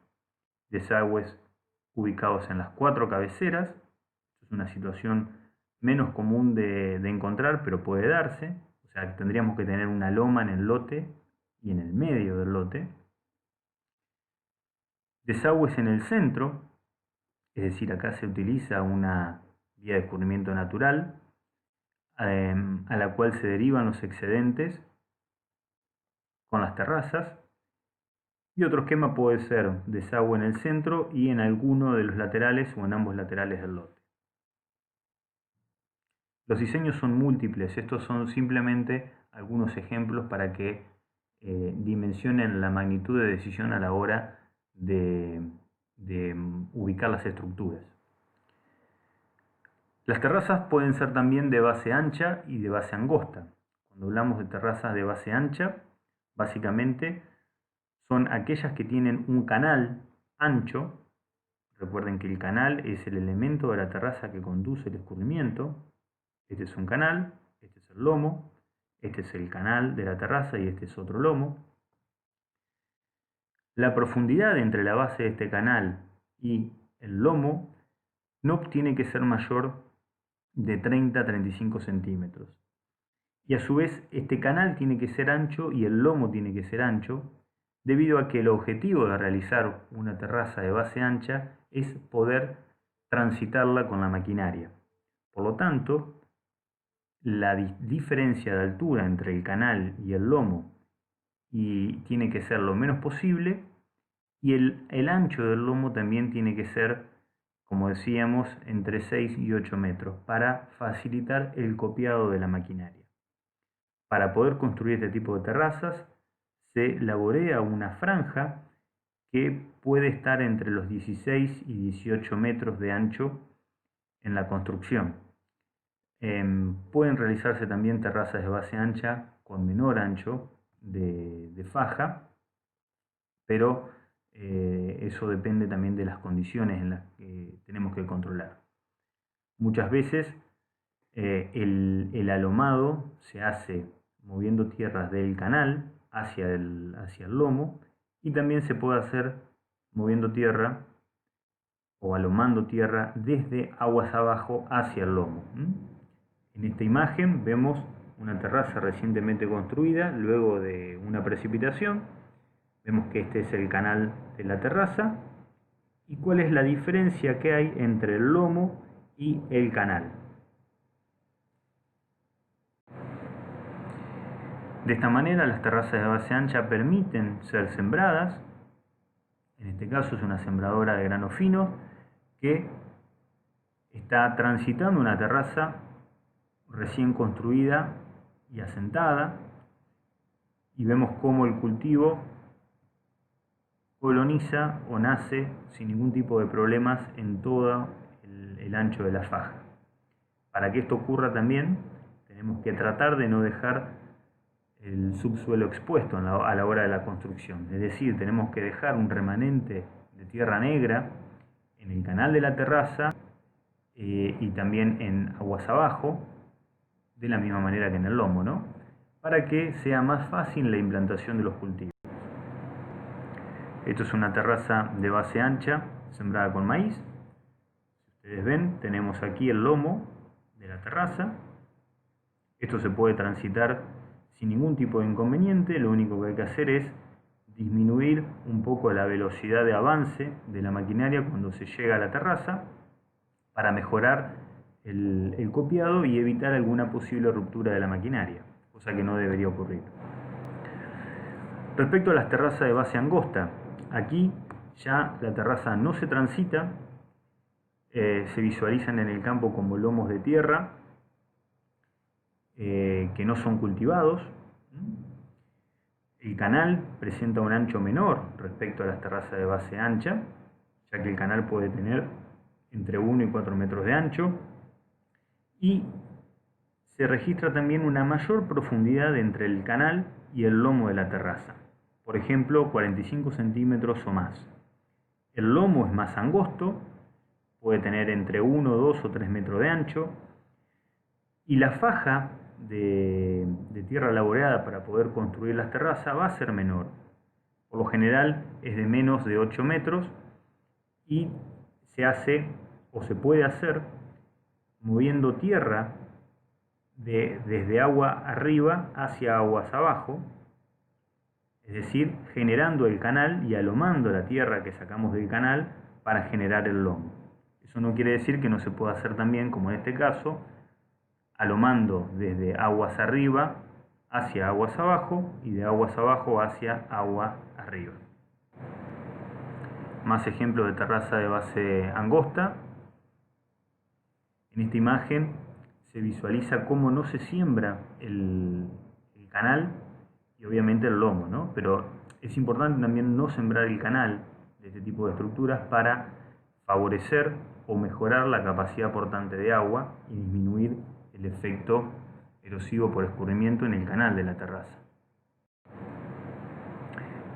desagües ubicados en las 4 cabeceras. Es una situación menos común de encontrar, pero puede darse. O sea, tendríamos que tener una loma en el lote y en el medio del lote. Desagües en el centro, es decir, acá se utiliza una vía de escurrimiento natural a la cual se derivan los excedentes con las terrazas. Y otro esquema puede ser desagüe en el centro y en alguno de los laterales o en ambos laterales del lote. Los diseños son múltiples, estos son simplemente algunos ejemplos para que dimensionen la magnitud de decisión a la hora de ubicar las estructuras. Las terrazas pueden ser también de base ancha y de base angosta. Cuando hablamos de terrazas de base ancha, básicamente son aquellas que tienen un canal ancho. Recuerden que el canal es el elemento de la terraza que conduce el escurrimiento. Este es un canal, este es el lomo, este es el canal de la terraza y este es otro lomo. La profundidad entre la base de este canal y el lomo no tiene que ser mayor de 30 a 35 centímetros. Y a su vez este canal tiene que ser ancho y el lomo tiene que ser ancho, debido a que el objetivo de realizar una terraza de base ancha es poder transitarla con la maquinaria. Por lo tanto, la diferencia de altura entre el canal y el lomo tiene que ser lo menos posible, y el ancho del lomo también tiene que ser, como decíamos, entre 6 y 8 metros para facilitar el copiado de la maquinaria. Para poder construir este tipo de terrazas se laborea una franja que puede estar entre los 16 y 18 metros de ancho en la construcción. Pueden realizarse también terrazas de base ancha con menor ancho de faja, pero eso depende también de las condiciones en las que tenemos que controlar. Muchas veces el alomado se hace moviendo tierras del canal hacia el lomo, y también se puede hacer moviendo tierra o alomando tierra desde aguas abajo hacia el lomo. En esta imagen vemos una terraza recientemente construida luego de una precipitación. Vemos que este es el canal de la terraza. ¿Y cuál es la diferencia que hay entre el lomo y el canal? De esta manera, las terrazas de base ancha permiten ser sembradas. En este caso es una sembradora de grano fino que está transitando una terraza recién construida y asentada, y vemos cómo el cultivo coloniza o nace sin ningún tipo de problemas en todo el ancho de la faja. Para que esto ocurra también tenemos que tratar de no dejar el subsuelo expuesto a la hora de la construcción, es decir, tenemos que dejar un remanente de tierra negra en el canal de la terraza y también en aguas abajo, de la misma manera que en el lomo, ¿no? Para que sea más fácil la implantación de los cultivos. Esto es una terraza de base ancha sembrada con maíz. Si ustedes ven, tenemos aquí el lomo de la terraza. Esto se puede transitar sin ningún tipo de inconveniente. Lo único que hay que hacer es disminuir un poco la velocidad de avance de la maquinaria cuando se llega a la terraza para mejorar el copiado y evitar alguna posible ruptura de la maquinaria, cosa que no debería ocurrir. Respecto a las terrazas de base angosta, aquí ya la terraza no se transita, se visualizan en el campo como lomos de tierra que no son cultivados. El canal presenta un ancho menor respecto a las terrazas de base ancha, ya que el canal puede tener entre 1 y 4 metros de ancho, y se registra también una mayor profundidad entre el canal y el lomo de la terraza, por ejemplo 45 centímetros o más. El lomo es más angosto, puede tener entre 1, 2 o 3 metros de ancho, y la faja de tierra laboreada para poder construir las terrazas va a ser menor. Por lo general es de menos de 8 metros y se hace o se puede hacer moviendo tierra desde agua arriba hacia aguas abajo, es decir, generando el canal y alomando la tierra que sacamos del canal para generar el lomo. Eso no quiere decir que no se pueda hacer también, como en este caso, alomando desde aguas arriba hacia aguas abajo y de aguas abajo hacia agua arriba. Más ejemplos de terraza de base angosta. En esta imagen se visualiza cómo no se siembra el canal y obviamente el lomo, ¿no? Pero es importante también no sembrar el canal de este tipo de estructuras para favorecer o mejorar la capacidad portante de agua y disminuir el efecto erosivo por escurrimiento en el canal de la terraza.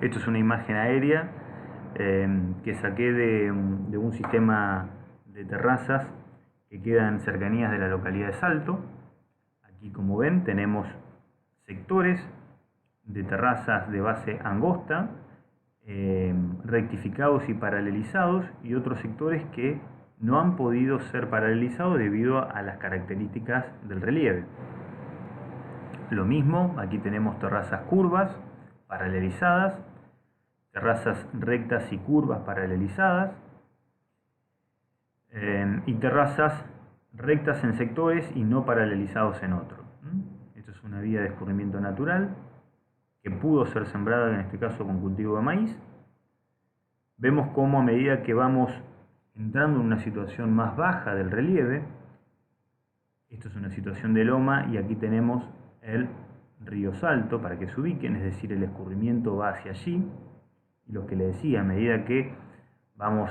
Esto es una imagen aérea que saqué de un sistema de terrazas que queda en cercanías de la localidad de Salto. Aquí, como ven, tenemos sectores de terrazas de base angosta, rectificados y paralelizados, y otros sectores que no han podido ser paralelizados debido a las características del relieve. Lo mismo, aquí tenemos terrazas curvas paralelizadas, terrazas rectas y curvas paralelizadas, y terrazas rectas en sectores y no paralelizados en otros. Esto es una vía de escurrimiento natural que pudo ser sembrada, en este caso con cultivo de maíz. Vemos cómo a medida que vamos entrando en una situación más baja del relieve, esto es una situación de loma y aquí tenemos el río Salto, para que se ubiquen, es decir, el escurrimiento va hacia allí. Y lo que les decía, a medida que vamos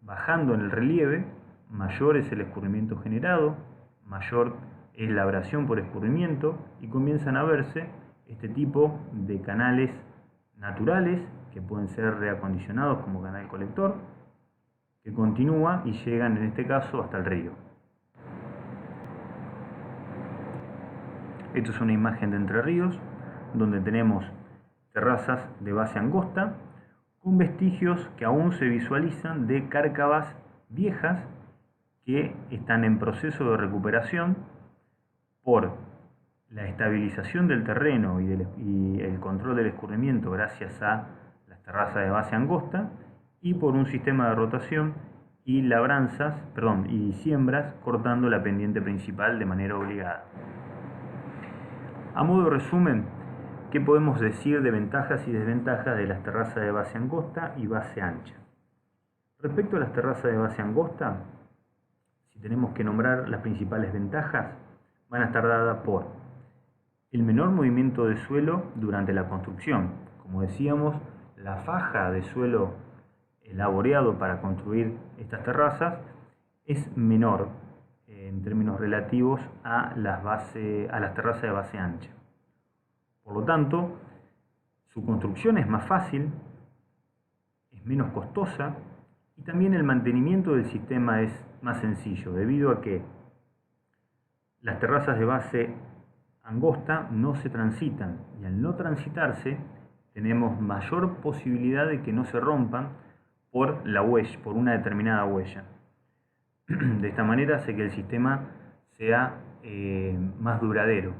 bajando en el relieve, mayor es el escurrimiento generado, mayor es la abrasión por escurrimiento, y comienzan a verse este tipo de canales naturales que pueden ser reacondicionados como canal colector, que continúa y llegan en este caso hasta el río. Esto es una imagen de Entre Ríos, donde tenemos terrazas de base angosta con vestigios que aún se visualizan de cárcavas viejas que están en proceso de recuperación por la estabilización del terreno y el control del escurrimiento gracias a las terrazas de base angosta, y por un sistema de rotación y y siembras cortando la pendiente principal de manera obligada. A modo de resumen, ¿qué podemos decir de ventajas y desventajas de las terrazas de base angosta y base ancha? Respecto a las terrazas de base angosta, si tenemos que nombrar las principales ventajas, van a estar dadas por el menor movimiento de suelo durante la construcción. Como decíamos, la faja de suelo elaborado para construir estas terrazas es menor en términos relativos a las terrazas de base ancha. Por lo tanto, su construcción es más fácil, es menos costosa, y también el mantenimiento del sistema es más sencillo, debido a que las terrazas de base angosta no se transitan, y al no transitarse tenemos mayor posibilidad de que no se rompan por una determinada huella. De esta manera hace que el sistema sea más duradero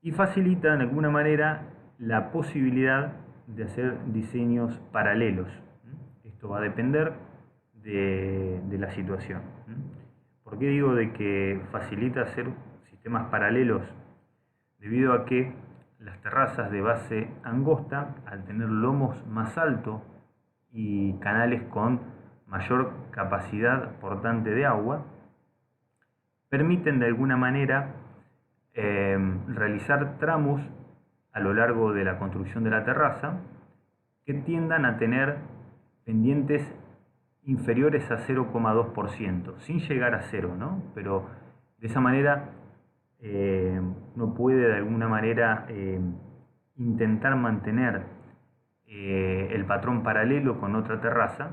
y facilita de alguna manera la posibilidad de hacer diseños paralelos. Esto va a depender de la situación. ¿Por qué digo de que facilita hacer sistemas paralelos? Debido a que las terrazas de base angosta, al tener lomos más altos y canales con mayor capacidad portante de agua, permiten de alguna manera realizar tramos a lo largo de la construcción de la terraza que tiendan a tener pendientes inferiores a 0,2%, sin llegar a 0, ¿no? Pero de esa manera uno puede de alguna manera intentar mantener el patrón paralelo con otra terraza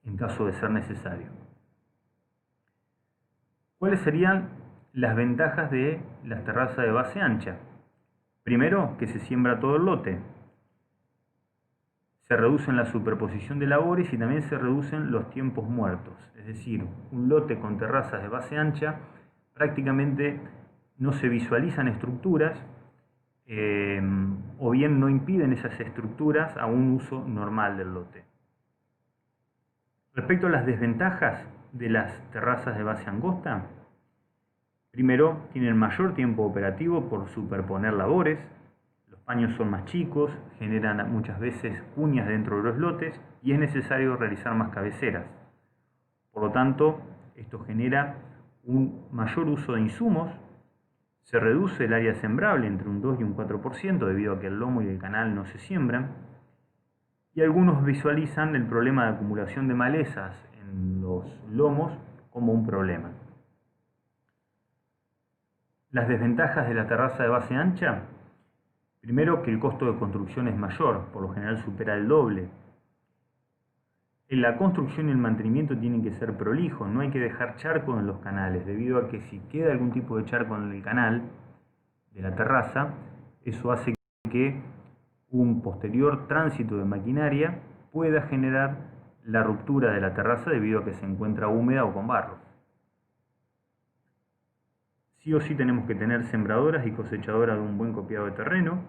en caso de ser necesario. ¿Cuáles serían las ventajas de las terrazas de base ancha? Primero, que se siembra todo el lote. Se reducen la superposición de labores y también se reducen los tiempos muertos. Es decir, un lote con terrazas de base ancha prácticamente no se visualizan estructuras o bien no impiden esas estructuras a un uso normal del lote. Respecto a las desventajas de las terrazas de base angosta, primero, tienen mayor tiempo operativo por superponer labores, los paños son más chicos, generan muchas veces cuñas dentro de los lotes y es necesario realizar más cabeceras. Por lo tanto, esto genera un mayor uso de insumos, se reduce el área sembrable entre un 2 y un 4% debido a que el lomo y el canal no se siembran, Y algunos visualizan el problema de acumulación de malezas en los lomos como un problema. Las desventajas de la terraza de base ancha: primero, que el costo de construcción es mayor, por lo general supera el doble. En la construcción y el mantenimiento tienen que ser prolijos, no hay que dejar charcos en los canales, debido a que si queda algún tipo de charco en el canal de la terraza, eso hace que un posterior tránsito de maquinaria pueda generar la ruptura de la terraza debido a que se encuentra húmeda o con barro. Sí o sí tenemos que tener sembradoras y cosechadoras de un buen copiado de terreno,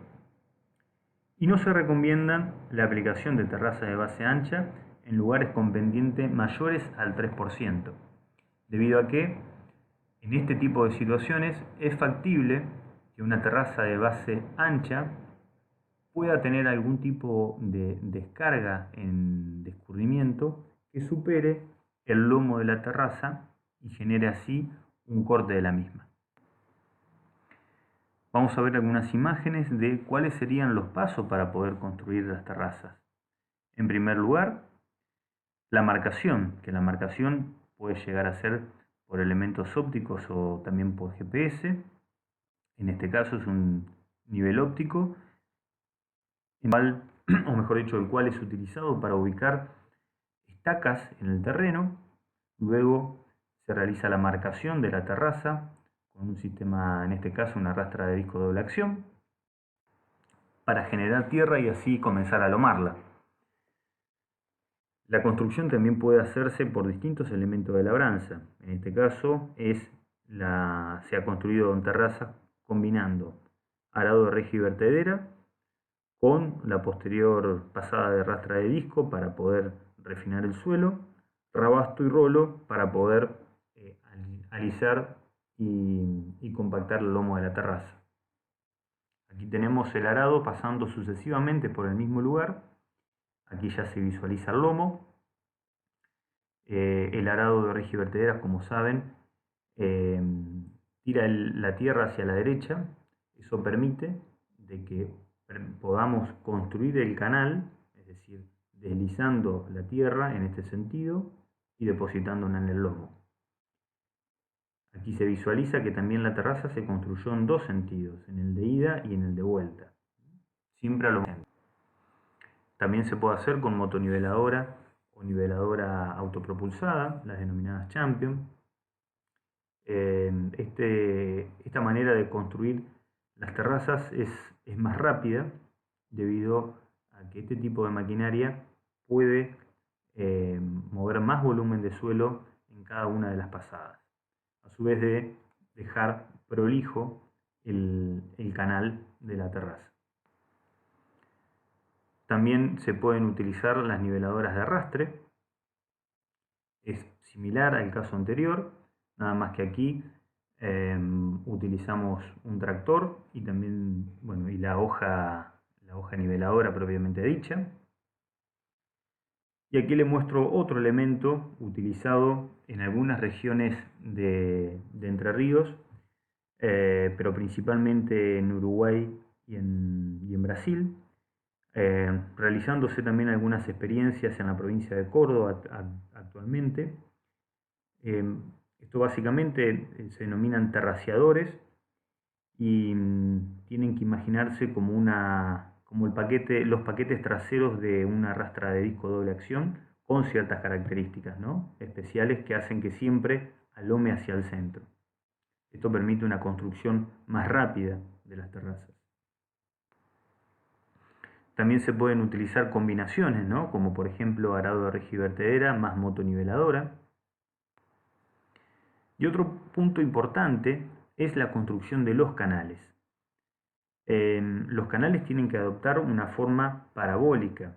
y no se recomienda la aplicación de terraza de base ancha en lugares con pendiente mayores al 3%, debido a que en este tipo de situaciones es factible que una terraza de base ancha pueda tener algún tipo de descarga de escurrimiento que supere el lomo de la terraza y genere así un corte de la misma. Vamos a ver algunas imágenes de cuáles serían los pasos para poder construir las terrazas. En primer lugar, la marcación, que la marcación puede llegar a ser por elementos ópticos o también por GPS. En este caso es un nivel óptico, o mejor dicho, el cual es utilizado para ubicar estacas en el terreno. Luego se realiza la marcación de la terraza con un sistema, en este caso una rastra de disco doble acción, para generar tierra y así comenzar a lomarla. La construcción también puede hacerse por distintos elementos de labranza. En este caso se ha construido en terrazas combinando arado de reja y vertedera con la posterior pasada de rastra de disco para poder refinar el suelo, rabasto y rolo para poder alisar y compactar el lomo de la terraza. Aquí tenemos el arado pasando sucesivamente por el mismo lugar. Aquí ya se visualiza el lomo. El arado de reja y vertederas, como saben, tira la tierra hacia la derecha. Eso permite de que podamos construir el canal, es decir, deslizando la tierra en este sentido y depositándola en el lomo. Aquí se visualiza que también la terraza se construyó en dos sentidos, en el de ida y en el de vuelta, siempre a lo mismo. También se puede hacer con motoniveladora o niveladora autopropulsada, las denominadas Champion. Esta manera de construir las terrazas es más rápida debido a que este tipo de maquinaria puede mover más volumen de suelo en cada una de las pasadas, a su vez de dejar prolijo el canal de la terraza. También se pueden utilizar las niveladoras de arrastre. Es similar al caso anterior, nada más que aquí utilizamos un tractor y también, bueno, y la hoja niveladora propiamente dicha. Y aquí le muestro otro elemento utilizado en algunas regiones de Entre Ríos, pero principalmente en Uruguay y en Brasil, realizándose también algunas experiencias en la provincia de Córdoba actualmente. Esto básicamente se denominan terraciadores y tienen que imaginarse como los paquetes traseros de una rastra de disco doble acción con ciertas características, ¿no?, especiales que hacen que siempre alome hacia el centro. Esto permite una construcción más rápida de las terrazas. También se pueden utilizar combinaciones, ¿no?, como por ejemplo arado de reja y vertedera más motoniveladora. Y otro punto importante es la construcción de los canales. Los canales tienen que adoptar una forma parabólica.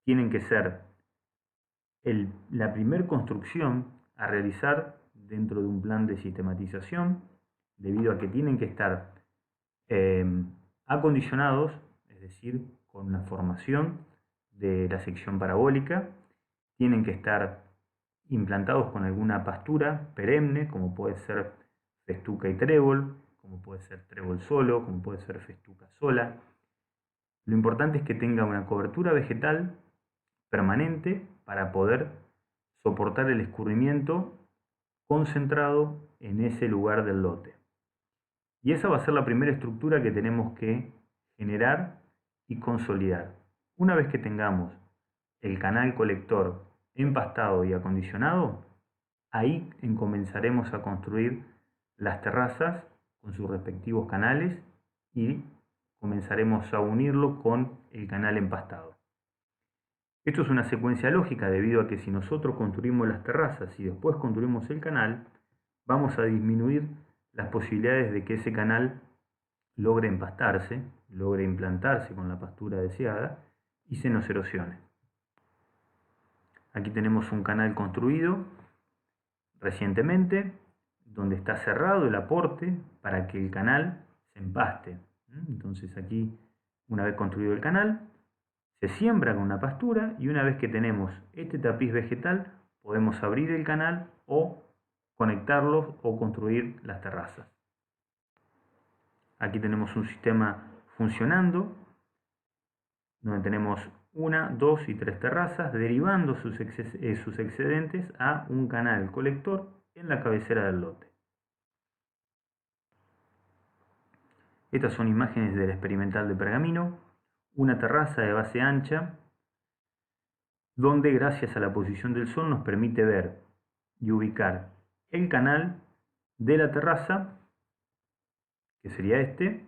Tienen que ser la primera construcción a realizar dentro de un plan de sistematización, debido a que tienen que estar acondicionados, es decir, con una formación de la sección parabólica. Tienen que estar implantados con alguna pastura perenne, como puede ser festuca y trébol, como puede ser trébol solo, como puede ser festuca sola. Lo importante es que tenga una cobertura vegetal permanente para poder soportar el escurrimiento concentrado en ese lugar del lote. Y esa va a ser la primera estructura que tenemos que generar y consolidar. Una vez que tengamos el canal colector empastado y acondicionado, ahí comenzaremos a construir las terrazas con sus respectivos canales y comenzaremos a unirlo con el canal empastado. Esto es una secuencia lógica debido a que si nosotros construimos las terrazas y después construimos el canal, vamos a disminuir las posibilidades de que ese canal logre empastarse, logre implantarse con la pastura deseada y se nos erosione. Aquí tenemos un canal construido recientemente, donde está cerrado el aporte para que el canal se empaste. Entonces aquí, una vez construido el canal, se siembra con una pastura y una vez que tenemos este tapiz vegetal, podemos abrir el canal o conectarlos o construir las terrazas. Aquí tenemos un sistema funcionando, donde tenemos 1, 2 y 3 terrazas, derivando sus excedentes a un canal colector en la cabecera del lote. Estas son imágenes del experimental de Pergamino, una terraza de base ancha, donde gracias a la posición del sol nos permite ver y ubicar el canal de la terraza, que sería este,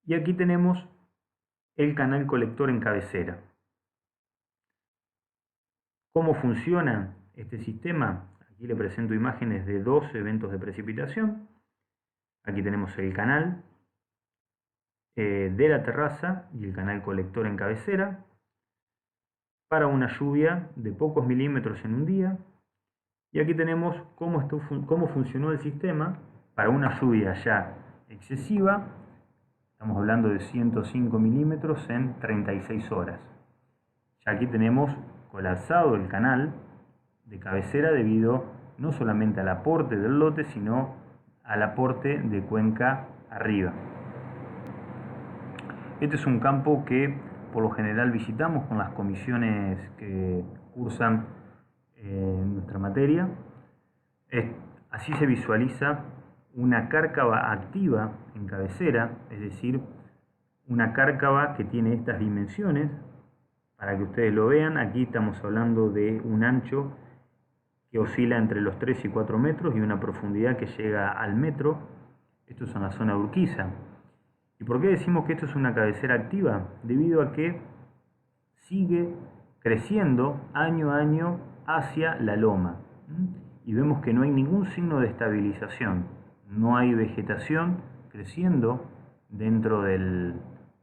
y aquí tenemos el canal colector en cabecera. ¿Cómo funciona este sistema? Aquí le presento imágenes de 2 eventos de precipitación. Aquí tenemos el canal de la terraza y el canal colector en cabecera para una lluvia de pocos milímetros en un día. Y aquí tenemos cómo funcionó el sistema para una lluvia ya excesiva. Estamos hablando de 105 milímetros en 36 horas. Ya aquí tenemos colapsado el canal de cabecera debido no solamente al aporte del lote, sino al aporte de cuenca arriba. Este es un campo que por lo general visitamos con las comisiones que cursan nuestra materia. Así se visualiza una cárcava activa en cabecera, es decir, una cárcava que tiene estas dimensiones. Para que ustedes lo vean, aquí estamos hablando de un ancho que oscila entre los 3 y 4 metros y una profundidad que llega al metro. Esto es en la zona de Urquiza. ¿Y por qué decimos que esto es una cabecera activa? Debido a que sigue creciendo año a año hacia la loma. Y vemos que no hay ningún signo de estabilización. No hay vegetación creciendo dentro de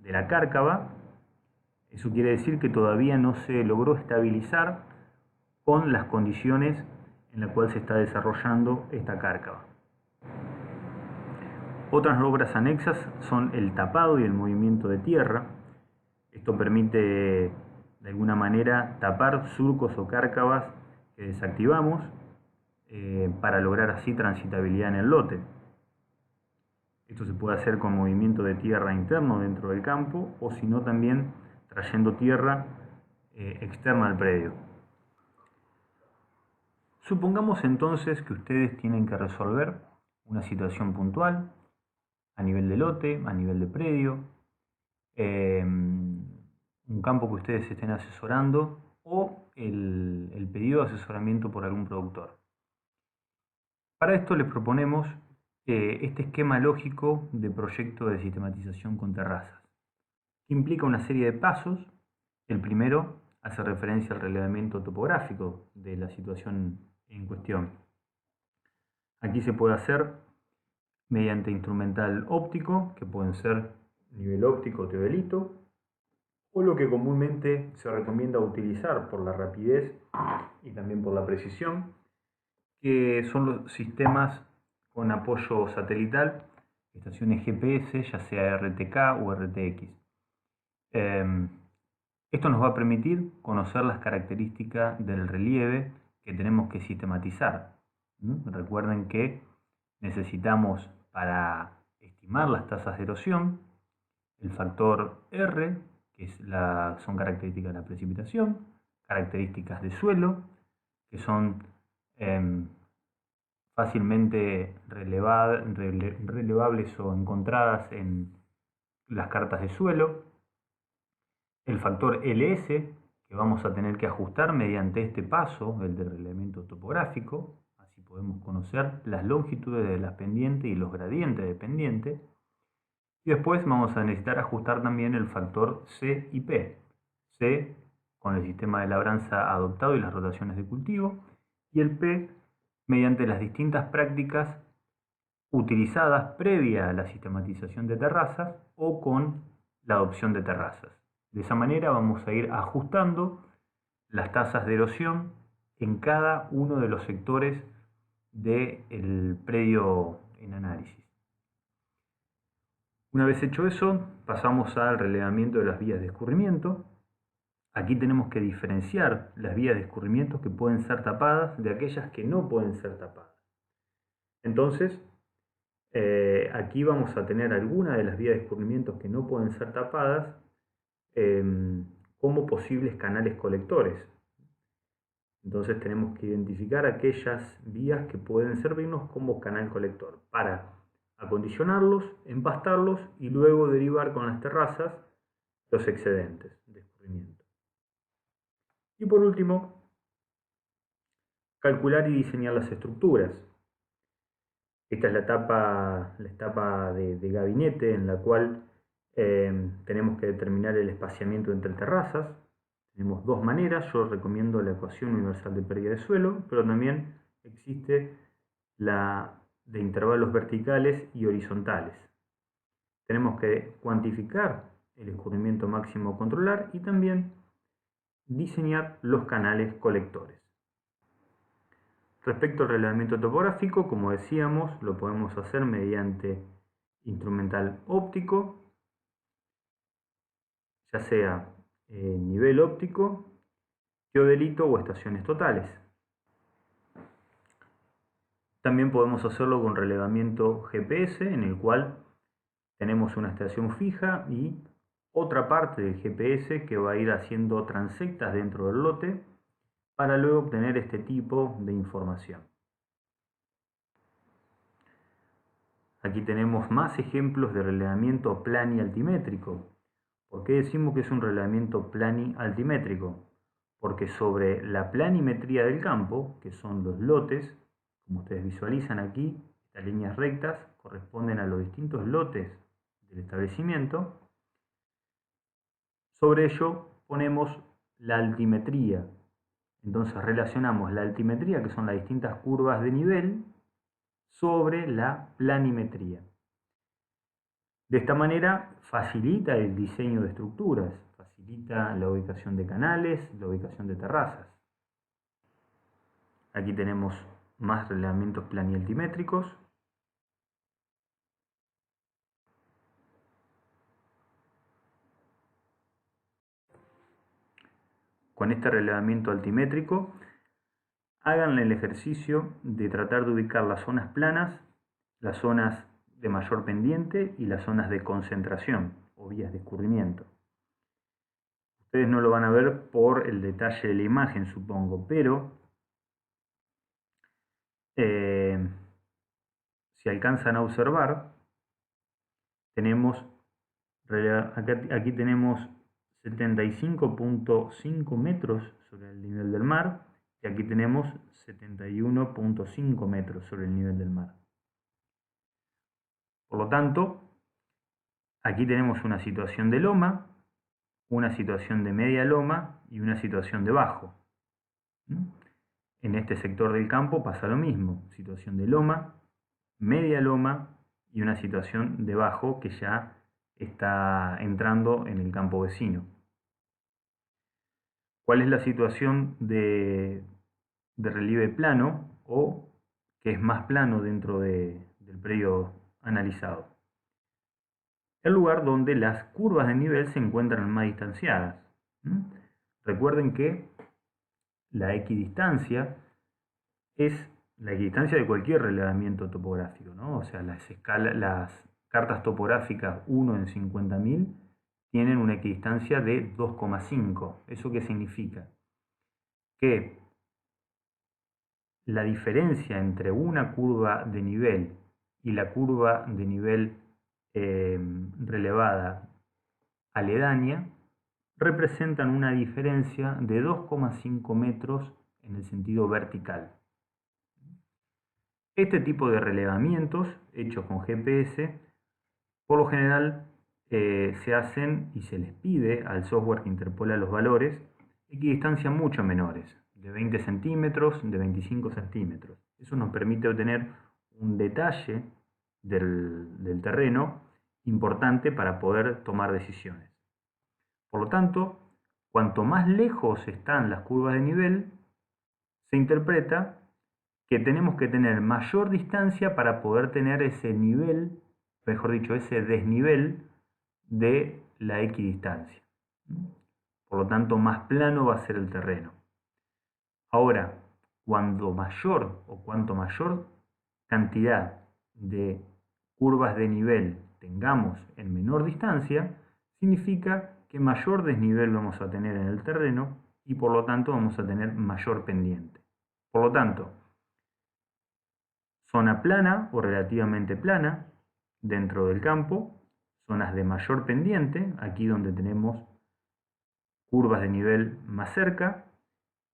la cárcava. Eso quiere decir que todavía no se logró estabilizar con las condiciones en las cuales se está desarrollando esta cárcava. Otras obras anexas son el tapado y el movimiento de tierra. Esto permite de alguna manera tapar surcos o cárcavas que desactivamos para lograr así transitabilidad en el lote. Esto se puede hacer con movimiento de tierra interno dentro del campo o si no también trayendo tierra externa al predio. Supongamos entonces que ustedes tienen que resolver una situación puntual a nivel de lote, a nivel de predio, un campo que ustedes estén asesorando o el pedido de asesoramiento por algún productor. Para esto les proponemos este esquema lógico de proyecto de sistematización con terrazas, que implica una serie de pasos. El primero hace referencia al relevamiento topográfico de la situación en cuestión. Aquí se puede hacer mediante instrumental óptico, que pueden ser nivel óptico o teodolito, o lo que comúnmente se recomienda utilizar por la rapidez y también por la precisión, que son los sistemas con apoyo satelital, estaciones GPS, ya sea RTK o RTX. Esto nos va a permitir conocer las características del relieve que tenemos que sistematizar. Recuerden que necesitamos, para estimar las tasas de erosión, el factor R que son características de la precipitación, características de suelo, que son fácilmente relevables o encontradas en las cartas de suelo, el factor LS, que vamos a tener que ajustar mediante este paso, el de relevamiento topográfico, así podemos conocer las longitudes de las pendientes y los gradientes de pendiente, y después vamos a necesitar ajustar también el factor C y P, C con el sistema de labranza adoptado y las rotaciones de cultivo, y el P mediante las distintas prácticas utilizadas previa a la sistematización de terrazas o con la adopción de terrazas. De esa manera vamos a ir ajustando las tasas de erosión en cada uno de los sectores del predio en análisis. Una vez hecho eso, pasamos al relevamiento de las vías de escurrimiento. Aquí tenemos que diferenciar las vías de escurrimiento que pueden ser tapadas de aquellas que no pueden ser tapadas. Entonces, aquí vamos a tener algunas de las vías de escurrimiento que no pueden ser tapadas como posibles canales colectores. Entonces tenemos que identificar aquellas vías que pueden servirnos como canal colector para acondicionarlos, empastarlos y luego derivar con las terrazas los excedentes de escurrimiento. Y por último, calcular y diseñar las estructuras. Esta es la etapa de gabinete en la cual tenemos que determinar el espaciamiento entre terrazas. Tenemos dos maneras, yo recomiendo la ecuación universal de pérdida de suelo, pero también existe la de intervalos verticales y horizontales. Tenemos que cuantificar el escurrimiento máximo a controlar y también diseñar los canales colectores. Respecto al relevamiento topográfico, como decíamos, lo podemos hacer mediante instrumental óptico, ya sea nivel óptico, geodelito o estaciones totales. También podemos hacerlo con relevamiento GPS, en el cual tenemos una estación fija y otra parte del GPS que va a ir haciendo transectas dentro del lote para luego obtener este tipo de información. Aquí tenemos más ejemplos de relevamiento plani-altimétrico. ¿Por qué decimos que es un relevamiento plani-altimétrico? Porque sobre la planimetría del campo, que son los lotes, como ustedes visualizan aquí, estas líneas rectas corresponden a los distintos lotes del establecimiento. Sobre ello ponemos la altimetría. Entonces relacionamos la altimetría, que son las distintas curvas de nivel, sobre la planimetría. De esta manera facilita el diseño de estructuras, facilita la ubicación de canales, la ubicación de terrazas. Aquí tenemos más relevamientos planialtimétricos. Con este relevamiento altimétrico, hagan el ejercicio de tratar de ubicar las zonas planas, las zonas de mayor pendiente y las zonas de concentración o vías de escurrimiento. Ustedes no lo van a ver por el detalle de la imagen, supongo, pero si alcanzan a observar, tenemos aquí tenemos 75.5 metros sobre el nivel del mar y aquí tenemos 71.5 metros sobre el nivel del mar. Por lo tanto, aquí tenemos una situación de loma, una situación de media loma y una situación de bajo. En este sector del campo pasa lo mismo, situación de loma, media loma y una situación de bajo que ya está entrando en el campo vecino. ¿Cuál es la situación de relieve plano o que es más plano dentro del predio analizado? El lugar donde las curvas de nivel se encuentran más distanciadas. Recuerden que la equidistancia es la equidistancia de cualquier relevamiento topográfico, ¿no? O sea, las cartas topográficas 1 en 50.000 tienen una equidistancia de 2,5. ¿Eso qué significa? Que la diferencia entre una curva de nivel y la curva de nivel relevada aledaña representan una diferencia de 2,5 metros en el sentido vertical. Este tipo de relevamientos hechos con GPS por lo general se hacen y se les pide al software que interpola los valores equidistancias mucho menores, de 20 centímetros, de 25 centímetros. Eso nos permite obtener un detalle del terreno importante para poder tomar decisiones. Por lo tanto, cuanto más lejos están las curvas de nivel, se interpreta que tenemos que tener mayor distancia para poder tener ese nivel, mejor dicho, ese desnivel de la equidistancia. Por lo tanto, más plano va a ser el terreno. Ahora, cuanto mayor cantidad de curvas de nivel tengamos en menor distancia, significa que mayor desnivel vamos a tener en el terreno y por lo tanto vamos a tener mayor pendiente. Por lo tanto, zona plana o relativamente plana dentro del campo, zonas de mayor pendiente, aquí donde tenemos curvas de nivel más cerca,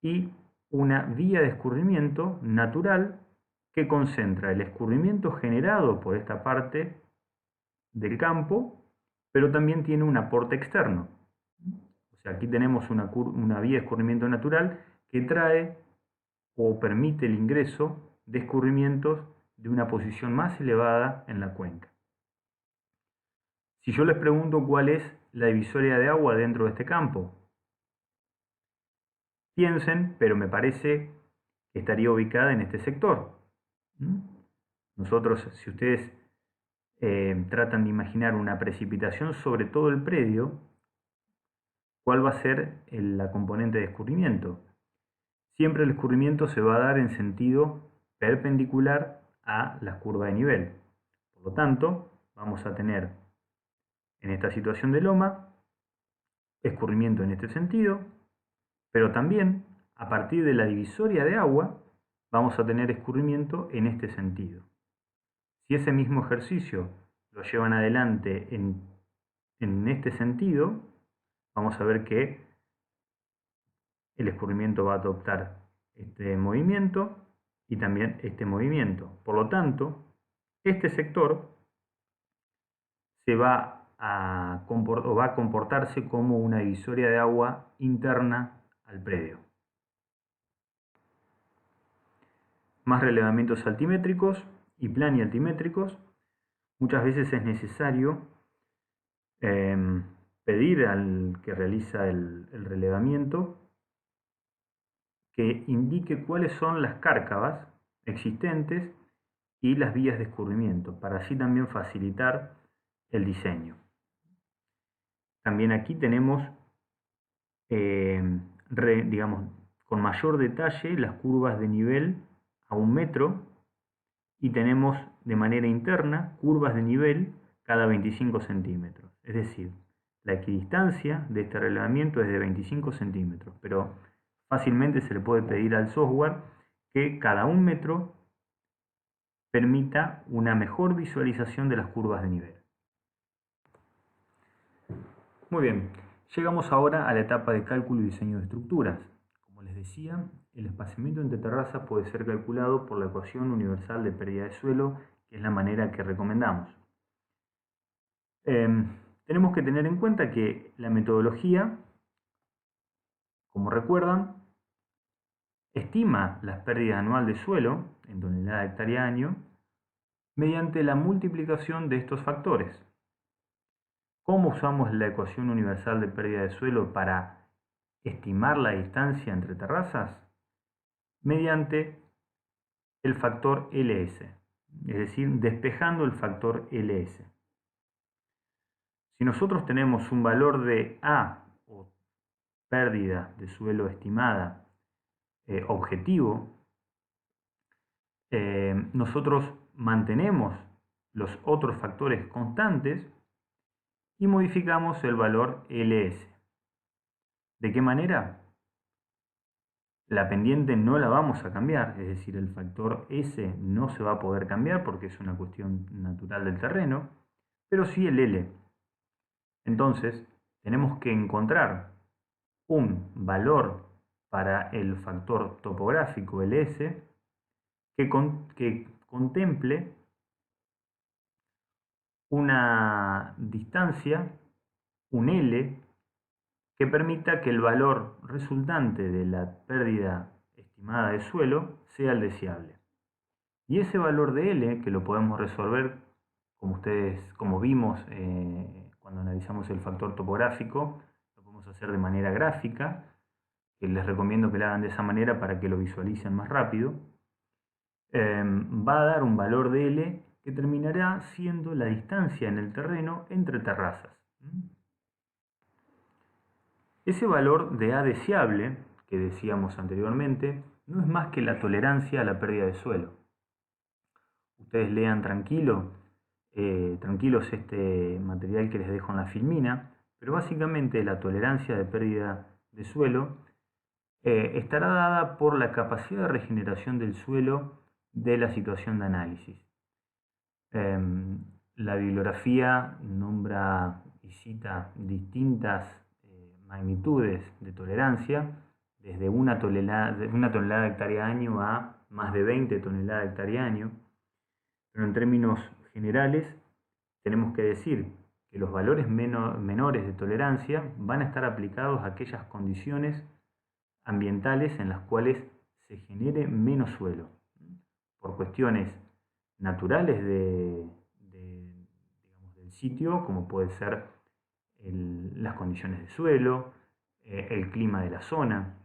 y una vía de escurrimiento natural que concentra el escurrimiento generado por esta parte del campo, pero también tiene un aporte externo. O sea, aquí tenemos una vía de escurrimiento natural que trae o permite el ingreso de escurrimientos de una posición más elevada en la cuenca. Si yo les pregunto cuál es la divisoria de agua dentro de este campo, piensen, pero me parece que estaría ubicada en este sector. Nosotros, si ustedes tratan de imaginar una precipitación sobre todo el predio, ¿cuál va a ser la componente de escurrimiento? Siempre el escurrimiento se va a dar en sentido perpendicular a la curva de nivel. Por lo tanto, vamos a tener en esta situación de loma escurrimiento en este sentido, pero también a partir de la divisoria de agua vamos a tener escurrimiento en este sentido. Si ese mismo ejercicio lo llevan adelante en este sentido, vamos a ver que el escurrimiento va a adoptar este movimiento y también este movimiento. Por lo tanto, este sector va a comportarse como una divisoria de agua interna al predio. Más relevamientos altimétricos y planialtimétricos. Muchas veces es necesario pedir al que realiza el relevamiento que indique cuáles son las cárcavas existentes y las vías de escurrimiento, para así también facilitar el diseño. También aquí tenemos, digamos, con mayor detalle las curvas de nivel a 1 metro y tenemos de manera interna curvas de nivel cada 25 centímetros. Es decir, la equidistancia de este relevamiento es de 25 centímetros, pero fácilmente se le puede pedir al software que cada 1 metro permita una mejor visualización de las curvas de nivel. Muy bien, llegamos ahora a la etapa de cálculo y diseño de estructuras. Como les decía, el espaciamiento entre terrazas puede ser calculado por la ecuación universal de pérdida de suelo, que es la manera que recomendamos. Tenemos que tener en cuenta que la metodología, como recuerdan, estima las pérdidas anual de suelo en tonelada hectárea año mediante la multiplicación de estos factores. ¿Cómo usamos la ecuación universal de pérdida de suelo para estimar la distancia entre terrazas? Mediante el factor LS, es decir, despejando el factor LS. Si nosotros tenemos un valor de A, o pérdida de suelo estimada, objetivo, nosotros mantenemos los otros factores constantes y modificamos el valor LS. ¿De qué manera? La pendiente no la vamos a cambiar, es decir, el factor S no se va a poder cambiar porque es una cuestión natural del terreno, pero sí el L. Entonces, tenemos que encontrar un valor para el factor topográfico LS que contemple una distancia, un L, que permita que el valor resultante de la pérdida estimada de suelo sea el deseable. Y ese valor de L, que lo podemos resolver, como vimos cuando analizamos el factor topográfico, lo podemos hacer de manera gráfica, que les recomiendo que lo hagan de esa manera para que lo visualicen más rápido. Va a dar un valor de L que terminará siendo la distancia en el terreno entre terrazas. Ese valor de A deseable, que decíamos anteriormente, no es más que la tolerancia a la pérdida de suelo. Ustedes lean tranquilos este material que les dejo en la filmina, pero básicamente la tolerancia de pérdida de suelo estará dada por la capacidad de regeneración del suelo de la situación de análisis. La bibliografía nombra y cita distintas magnitudes de tolerancia, desde una tonelada hectárea año a más de 20 toneladas hectárea año, pero en términos generales tenemos que decir que los valores menores de tolerancia van a estar aplicados a aquellas condiciones ambientales en las cuales se genere menos suelo, por cuestiones naturales digamos, del sitio, como puede ser las condiciones de suelo, el clima de la zona,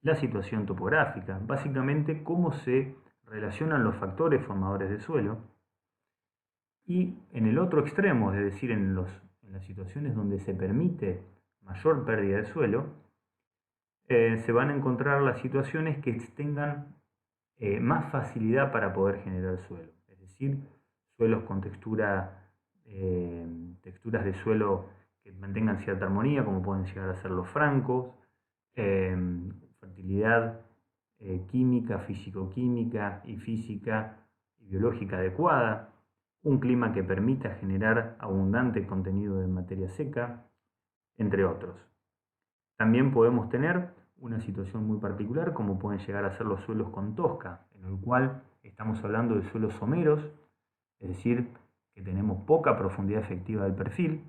la situación topográfica, básicamente cómo se relacionan los factores formadores de suelo. Y en el otro extremo, es decir, en las situaciones donde se permite mayor pérdida de suelo, se van a encontrar las situaciones que tengan más facilidad para poder generar suelo, es decir, suelos con texturas de suelo que mantengan cierta armonía, como pueden llegar a ser los francos, fertilidad química, físico-química y física y biológica adecuada, un clima que permita generar abundante contenido de materia seca, entre otros. También podemos tener una situación muy particular, como pueden llegar a ser los suelos con tosca, en el cual estamos hablando de suelos someros, es decir, que tenemos poca profundidad efectiva del perfil,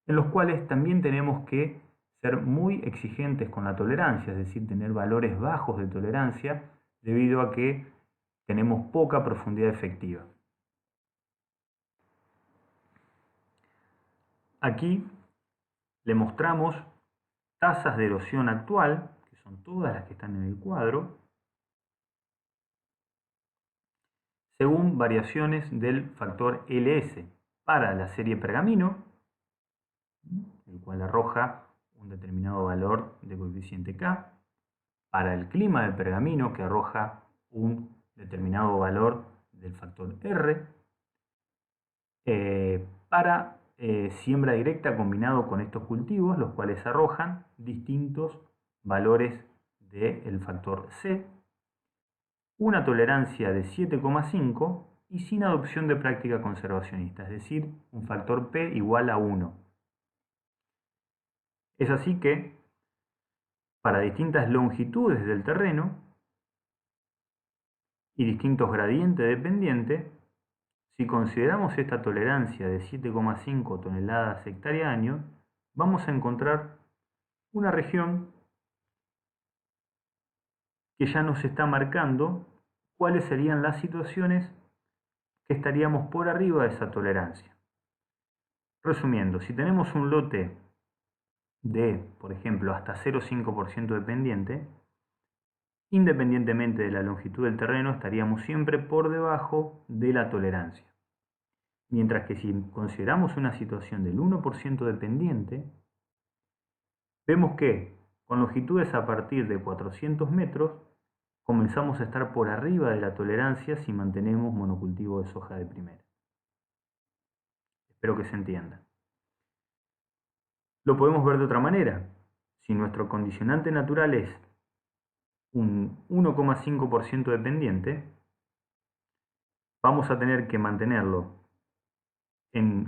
en los cuales también tenemos que ser muy exigentes con la tolerancia, es decir, tener valores bajos de tolerancia, debido a que tenemos poca profundidad efectiva. Aquí le mostramos tasas de erosión actual, que son todas las que están en el cuadro, según variaciones del factor LS para la serie pergamino, el cual arroja un determinado valor de coeficiente K, para el clima de pergamino, que arroja un determinado valor del factor R, para siembra directa combinado con estos cultivos, los cuales arrojan distintos valores del factor C, una tolerancia de 7,5 y sin adopción de práctica conservacionista, es decir, un factor P igual a 1. Es así que, para distintas longitudes del terreno y distintos gradientes de pendiente, si consideramos esta tolerancia de 7,5 toneladas hectárea año, vamos a encontrar una región que ya nos está marcando cuáles serían las situaciones que estaríamos por arriba de esa tolerancia. Resumiendo, si tenemos un lote de, por ejemplo, hasta 0,5% de pendiente, independientemente de la longitud del terreno, estaríamos siempre por debajo de la tolerancia. Mientras que si consideramos una situación del 1% de pendiente, vemos que con longitudes a partir de 400 metros, comenzamos a estar por arriba de la tolerancia si mantenemos monocultivo de soja de primera. Espero que se entienda. Lo podemos ver de otra manera. Si nuestro condicionante natural es un 1,5% dependiente, vamos a tener que mantenerlo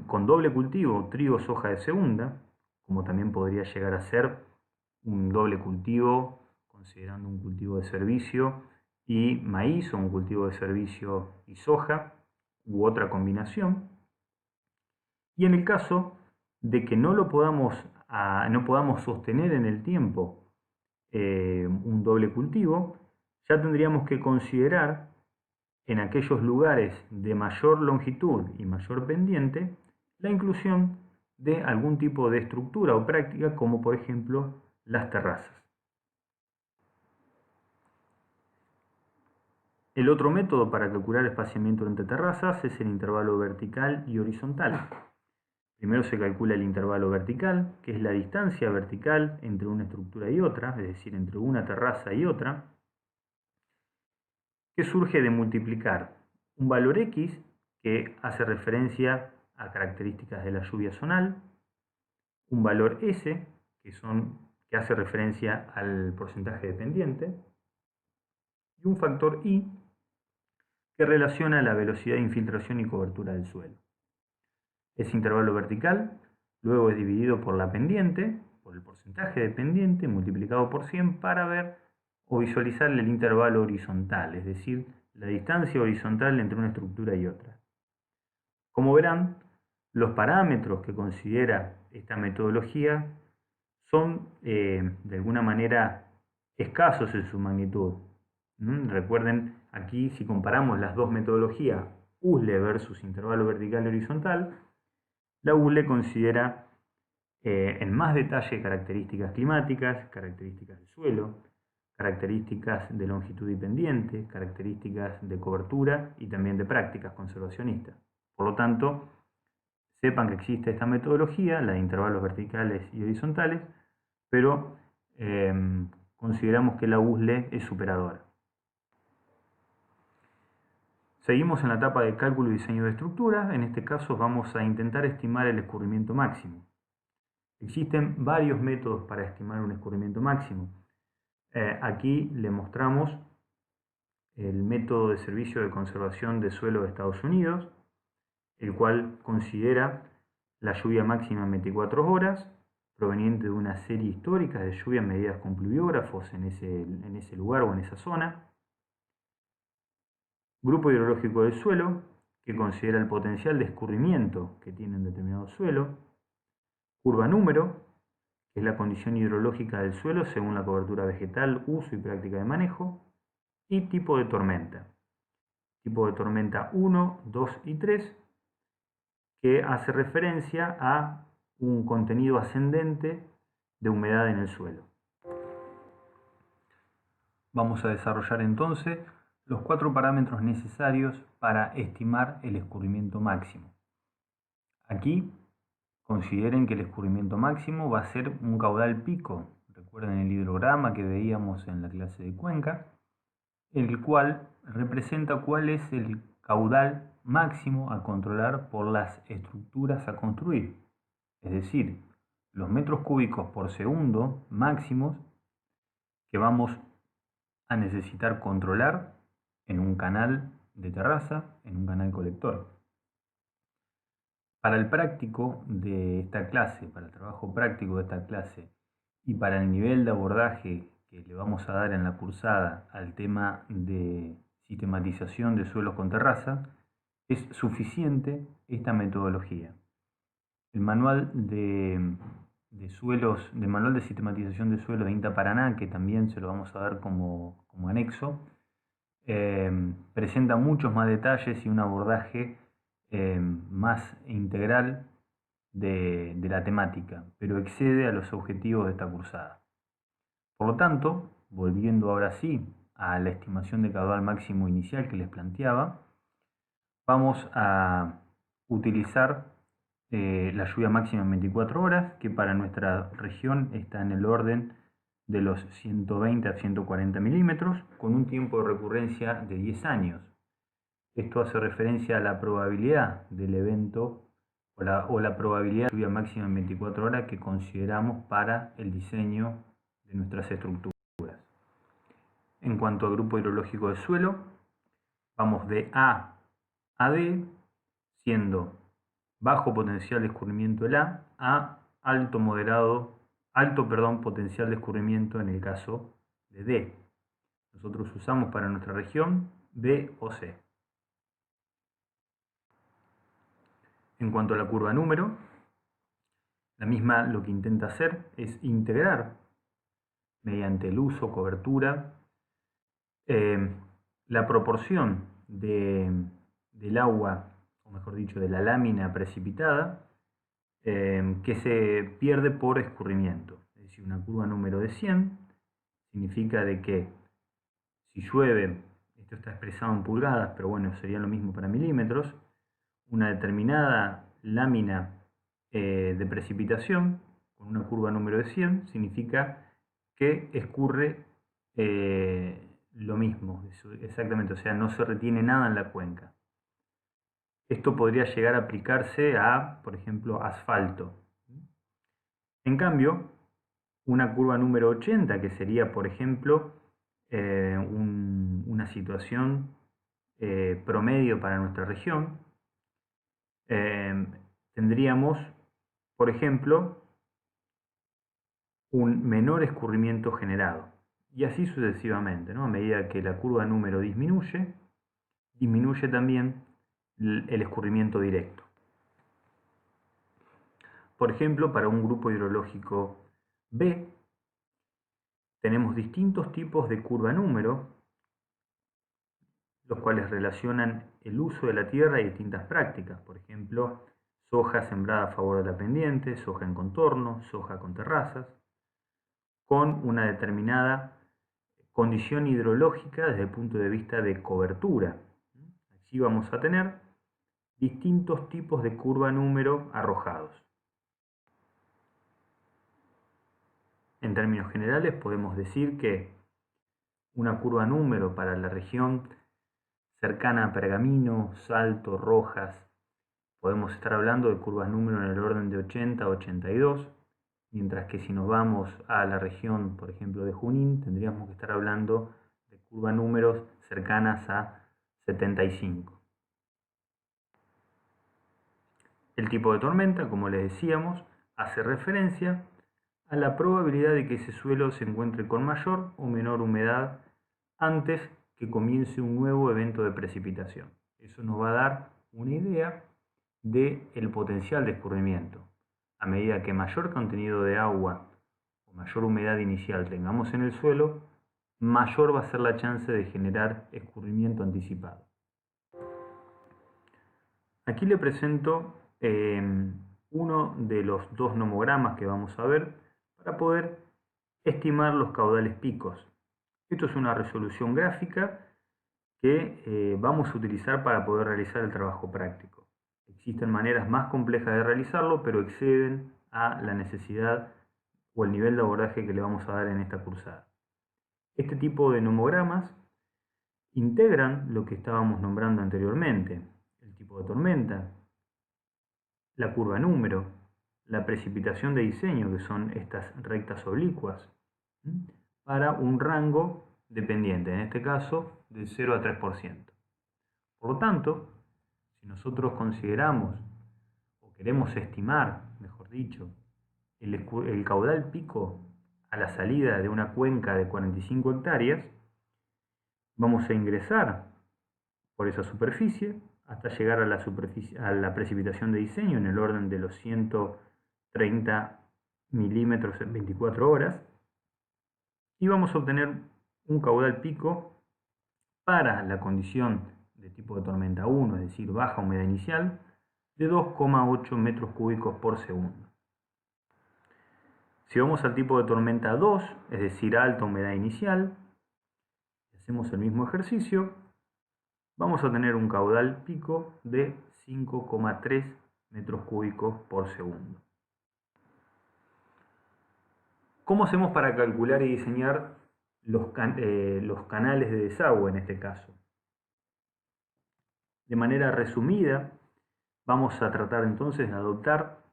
con doble cultivo, trigo, soja de segunda, como también podría llegar a ser un doble cultivo, considerando un cultivo de servicio y maíz, o un cultivo de servicio y soja, u otra combinación. Y en el caso de que no podamos sostener en el tiempo un doble cultivo, ya tendríamos que considerar en aquellos lugares de mayor longitud y mayor pendiente la inclusión de algún tipo de estructura o práctica, como por ejemplo las terrazas. El otro método para calcular espaciamiento entre terrazas es el intervalo vertical y horizontal. Primero se calcula el intervalo vertical, que es la distancia vertical entre una estructura y otra, es decir, entre una terraza y otra, que surge de multiplicar un valor X, que hace referencia a características de la lluvia zonal, un valor S, que hace referencia al porcentaje de pendiente, y un factor I, que relaciona la velocidad de infiltración y cobertura del suelo. Ese intervalo vertical luego es dividido por la pendiente, por el porcentaje de pendiente, multiplicado por 100 para ver o visualizar el intervalo horizontal, es decir, la distancia horizontal entre una estructura y otra. Como verán, los parámetros que considera esta metodología son de alguna manera escasos en su magnitud. Recuerden, aquí si comparamos las dos metodologías, USLE versus intervalo vertical y horizontal, la USLE considera en más detalle características climáticas, características del suelo, características de longitud y pendiente, características de cobertura y también de prácticas conservacionistas. Por lo tanto, sepan que existe esta metodología, la de intervalos verticales y horizontales, pero consideramos que la USLE es superadora. Seguimos en la etapa de cálculo y diseño de estructuras. En este caso vamos a intentar estimar el escurrimiento máximo. Existen varios métodos para estimar un escurrimiento máximo. Aquí le mostramos el método de servicio de conservación de suelo de Estados Unidos, el cual considera la lluvia máxima en 24 horas, proveniente de una serie histórica de lluvias medidas con pluviógrafos en ese lugar o en esa zona. Grupo hidrológico del suelo, que considera el potencial de escurrimiento que tiene un determinado suelo. Curva número, que es la condición hidrológica del suelo según la cobertura vegetal, uso y práctica de manejo. Y tipo de tormenta. Tipo de tormenta 1, 2 y 3, que hace referencia a un contenido ascendente de humedad en el suelo. Vamos a desarrollar entonces los 4 parámetros necesarios para estimar el escurrimiento máximo. Aquí consideren que el escurrimiento máximo va a ser un caudal pico. Recuerden el hidrograma que veíamos en la clase de cuenca, el cual representa cuál es el caudal máximo a controlar por las estructuras a construir. Es decir, los metros cúbicos por segundo máximos que vamos a necesitar controlar en un canal de terraza, en un canal colector. Para el práctico de esta clase, para el trabajo práctico de esta clase y para el nivel de abordaje que le vamos a dar en la cursada al tema de sistematización de suelos con terraza, es suficiente esta metodología. El manual de manual de sistematización de suelos de INTA Paraná, que también se lo vamos a dar como anexo, presenta muchos más detalles y un abordaje más integral de la temática, pero excede a los objetivos de esta cursada. Por lo tanto, volviendo ahora sí a la estimación de caudal máximo inicial que les planteaba, vamos a utilizar la lluvia máxima en 24 horas, que para nuestra región está en el orden de los 120 a 140 milímetros, con un tiempo de recurrencia de 10 años. Esto hace referencia a la probabilidad del evento o la probabilidad de lluvia máxima en 24 horas que consideramos para el diseño de nuestras estructuras. En cuanto al grupo hidrológico del suelo, vamos de A a D, siendo bajo potencial de escurrimiento el A alto potencial de escurrimiento en el caso de D. Nosotros usamos para nuestra región B o C. En cuanto a la curva número, la misma lo que intenta hacer es integrar mediante el uso, cobertura, la proporción del agua, o mejor dicho, de la lámina precipitada, que se pierde por escurrimiento. Es decir, una curva número de 100 significa de que si llueve, esto está expresado en pulgadas, pero bueno, sería lo mismo para milímetros, una determinada lámina de precipitación con una curva número de 100 significa que escurre lo mismo, exactamente, o sea, no se retiene nada en la cuenca. Esto podría llegar a aplicarse a, por ejemplo, asfalto. En cambio, una curva número 80, que sería, por ejemplo, una situación promedio para nuestra región, tendríamos, por ejemplo, un menor escurrimiento generado. Y así sucesivamente, ¿no? A medida que la curva número disminuye, disminuye también el escurrimiento directo. Por ejemplo, para un grupo hidrológico B, tenemos distintos tipos de curva número, los cuales relacionan el uso de la tierra y distintas prácticas. Por ejemplo, soja sembrada a favor de la pendiente, soja en contorno, soja con terrazas, con una determinada condición hidrológica desde el punto de vista de cobertura. Allí vamos a tener distintos tipos de curva número arrojados. En términos generales podemos decir que una curva número para la región cercana a Pergamino, Salto, Rojas, podemos estar hablando de curvas número en el orden de 80 a 82, mientras que si nos vamos a la región, por ejemplo, de Junín, tendríamos que estar hablando de curvas números cercanas a 75. El tipo de tormenta, como les decíamos, hace referencia a la probabilidad de que ese suelo se encuentre con mayor o menor humedad antes que comience un nuevo evento de precipitación. Eso nos va a dar una idea del potencial de escurrimiento. A medida que mayor contenido de agua o mayor humedad inicial tengamos en el suelo, mayor va a ser la chance de generar escurrimiento anticipado. Aquí le presento uno de los dos nomogramas que vamos a ver para poder estimar los caudales picos. Esto es una resolución gráfica que vamos a utilizar para poder realizar el trabajo práctico. Existen maneras más complejas de realizarlo, pero exceden a la necesidad o el nivel de abordaje que le vamos a dar en esta cursada. Este tipo de nomogramas integran lo que estábamos nombrando anteriormente: el tipo de tormenta, la curva número, la precipitación de diseño, que son estas rectas oblicuas, para un rango dependiente, en este caso del 0 a 3%. Por lo tanto, si nosotros consideramos o queremos estimar, mejor dicho, el caudal pico a la salida de una cuenca de 45 hectáreas, vamos a ingresar por esa superficie hasta llegar a la precipitación de diseño en el orden de los 130 milímetros en 24 horas, y vamos a obtener un caudal pico para la condición de tipo de tormenta 1, es decir, baja humedad inicial, de 2,8 metros cúbicos por segundo. Si vamos al tipo de tormenta 2, es decir, alta humedad inicial, hacemos el mismo ejercicio, vamos a tener un caudal pico de 5,3 metros cúbicos por segundo. ¿Cómo hacemos para calcular y diseñar los canales de desagüe en este caso? De manera resumida, Vamos a tratar entonces de adoptar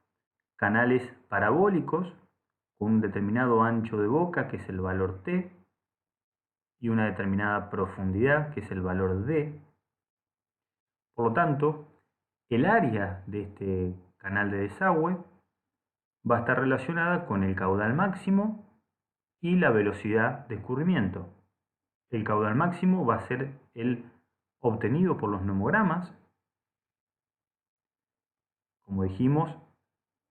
canales parabólicos con un determinado ancho de boca, que es el valor T, y una determinada profundidad, que es el valor D. Por lo tanto, el área de este canal de desagüe va a estar relacionada con el caudal máximo y la velocidad de escurrimiento. El caudal máximo va a ser el obtenido por los nomogramas. Como dijimos,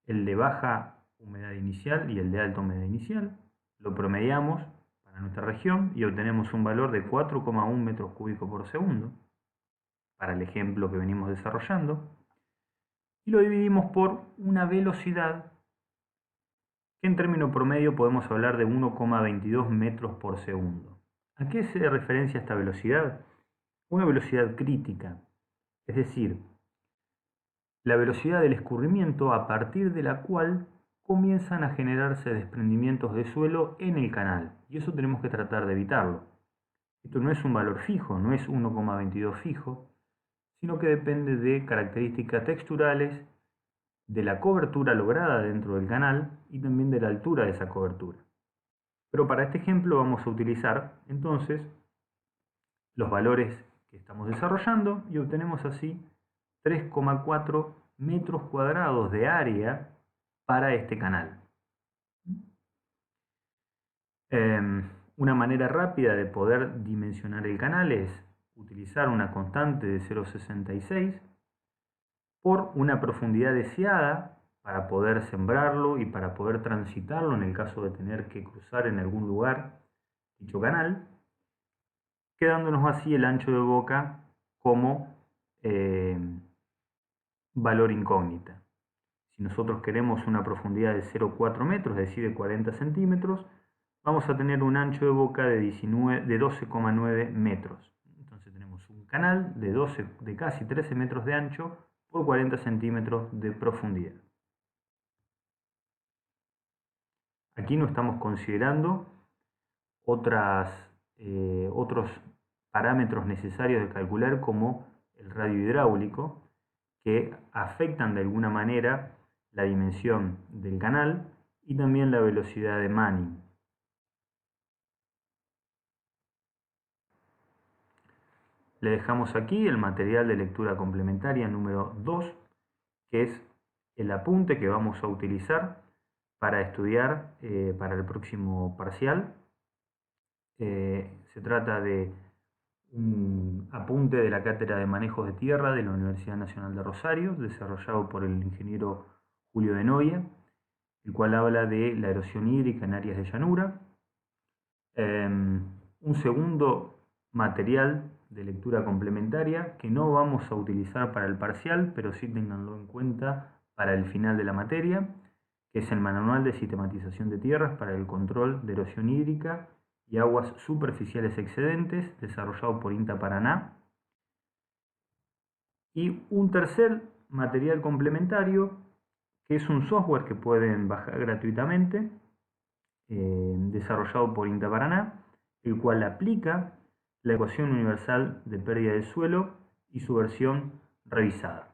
el de baja humedad inicial y el de alta humedad inicial. Lo promediamos para nuestra región y obtenemos un valor de 4,1 metros cúbicos por segundo, para el ejemplo que venimos desarrollando. Y lo dividimos por una velocidad que en término promedio podemos hablar de 1,22 metros por segundo. ¿A qué se referencia esta velocidad? Una velocidad crítica, es decir, la velocidad del escurrimiento a partir de la cual comienzan a generarse desprendimientos de suelo en el canal, y eso tenemos que tratar de evitarlo. Esto no es un valor fijo, no es 1,22 fijo, sino que depende de características texturales, de la cobertura lograda dentro del canal y también de la altura de esa cobertura. Pero para este ejemplo vamos a utilizar entonces los valores que estamos desarrollando y obtenemos así 3,4 metros cuadrados de área para este canal. Una manera rápida de poder dimensionar el canal es utilizar una constante de 0,66 por una profundidad deseada para poder sembrarlo y para poder transitarlo en el caso de tener que cruzar en algún lugar dicho canal, quedándonos así el ancho de boca como valor incógnita. Si nosotros queremos una profundidad de 0,4 metros, es decir, de 40 centímetros, vamos a tener un ancho de boca de 12,9 metros. Entonces tenemos un canal de casi 13 metros de ancho por 40 centímetros de profundidad. Aquí no estamos considerando otros parámetros necesarios de calcular, como el radio hidráulico, que afectan de alguna manera la dimensión del canal y también la velocidad de Manning. Le dejamos aquí el material de lectura complementaria número 2, que es el apunte que vamos a utilizar para estudiar para el próximo parcial. Se trata de un apunte de la Cátedra de Manejos de Tierra de la Universidad Nacional de Rosario, desarrollado por el ingeniero Julio de Noia, el cual habla de la erosión hídrica en áreas de llanura. Un segundo material de lectura complementaria que no vamos a utilizar para el parcial, pero sí ténganlo en cuenta para el final de la materia, que es el Manual de Sistematización de Tierras para el Control de Erosión Hídrica y Aguas Superficiales Excedentes, desarrollado por INTA Paraná. Y un tercer material complementario, que es un software que pueden bajar gratuitamente, desarrollado por INTA Paraná, el cual aplica la ecuación universal de pérdida de suelo y su versión revisada.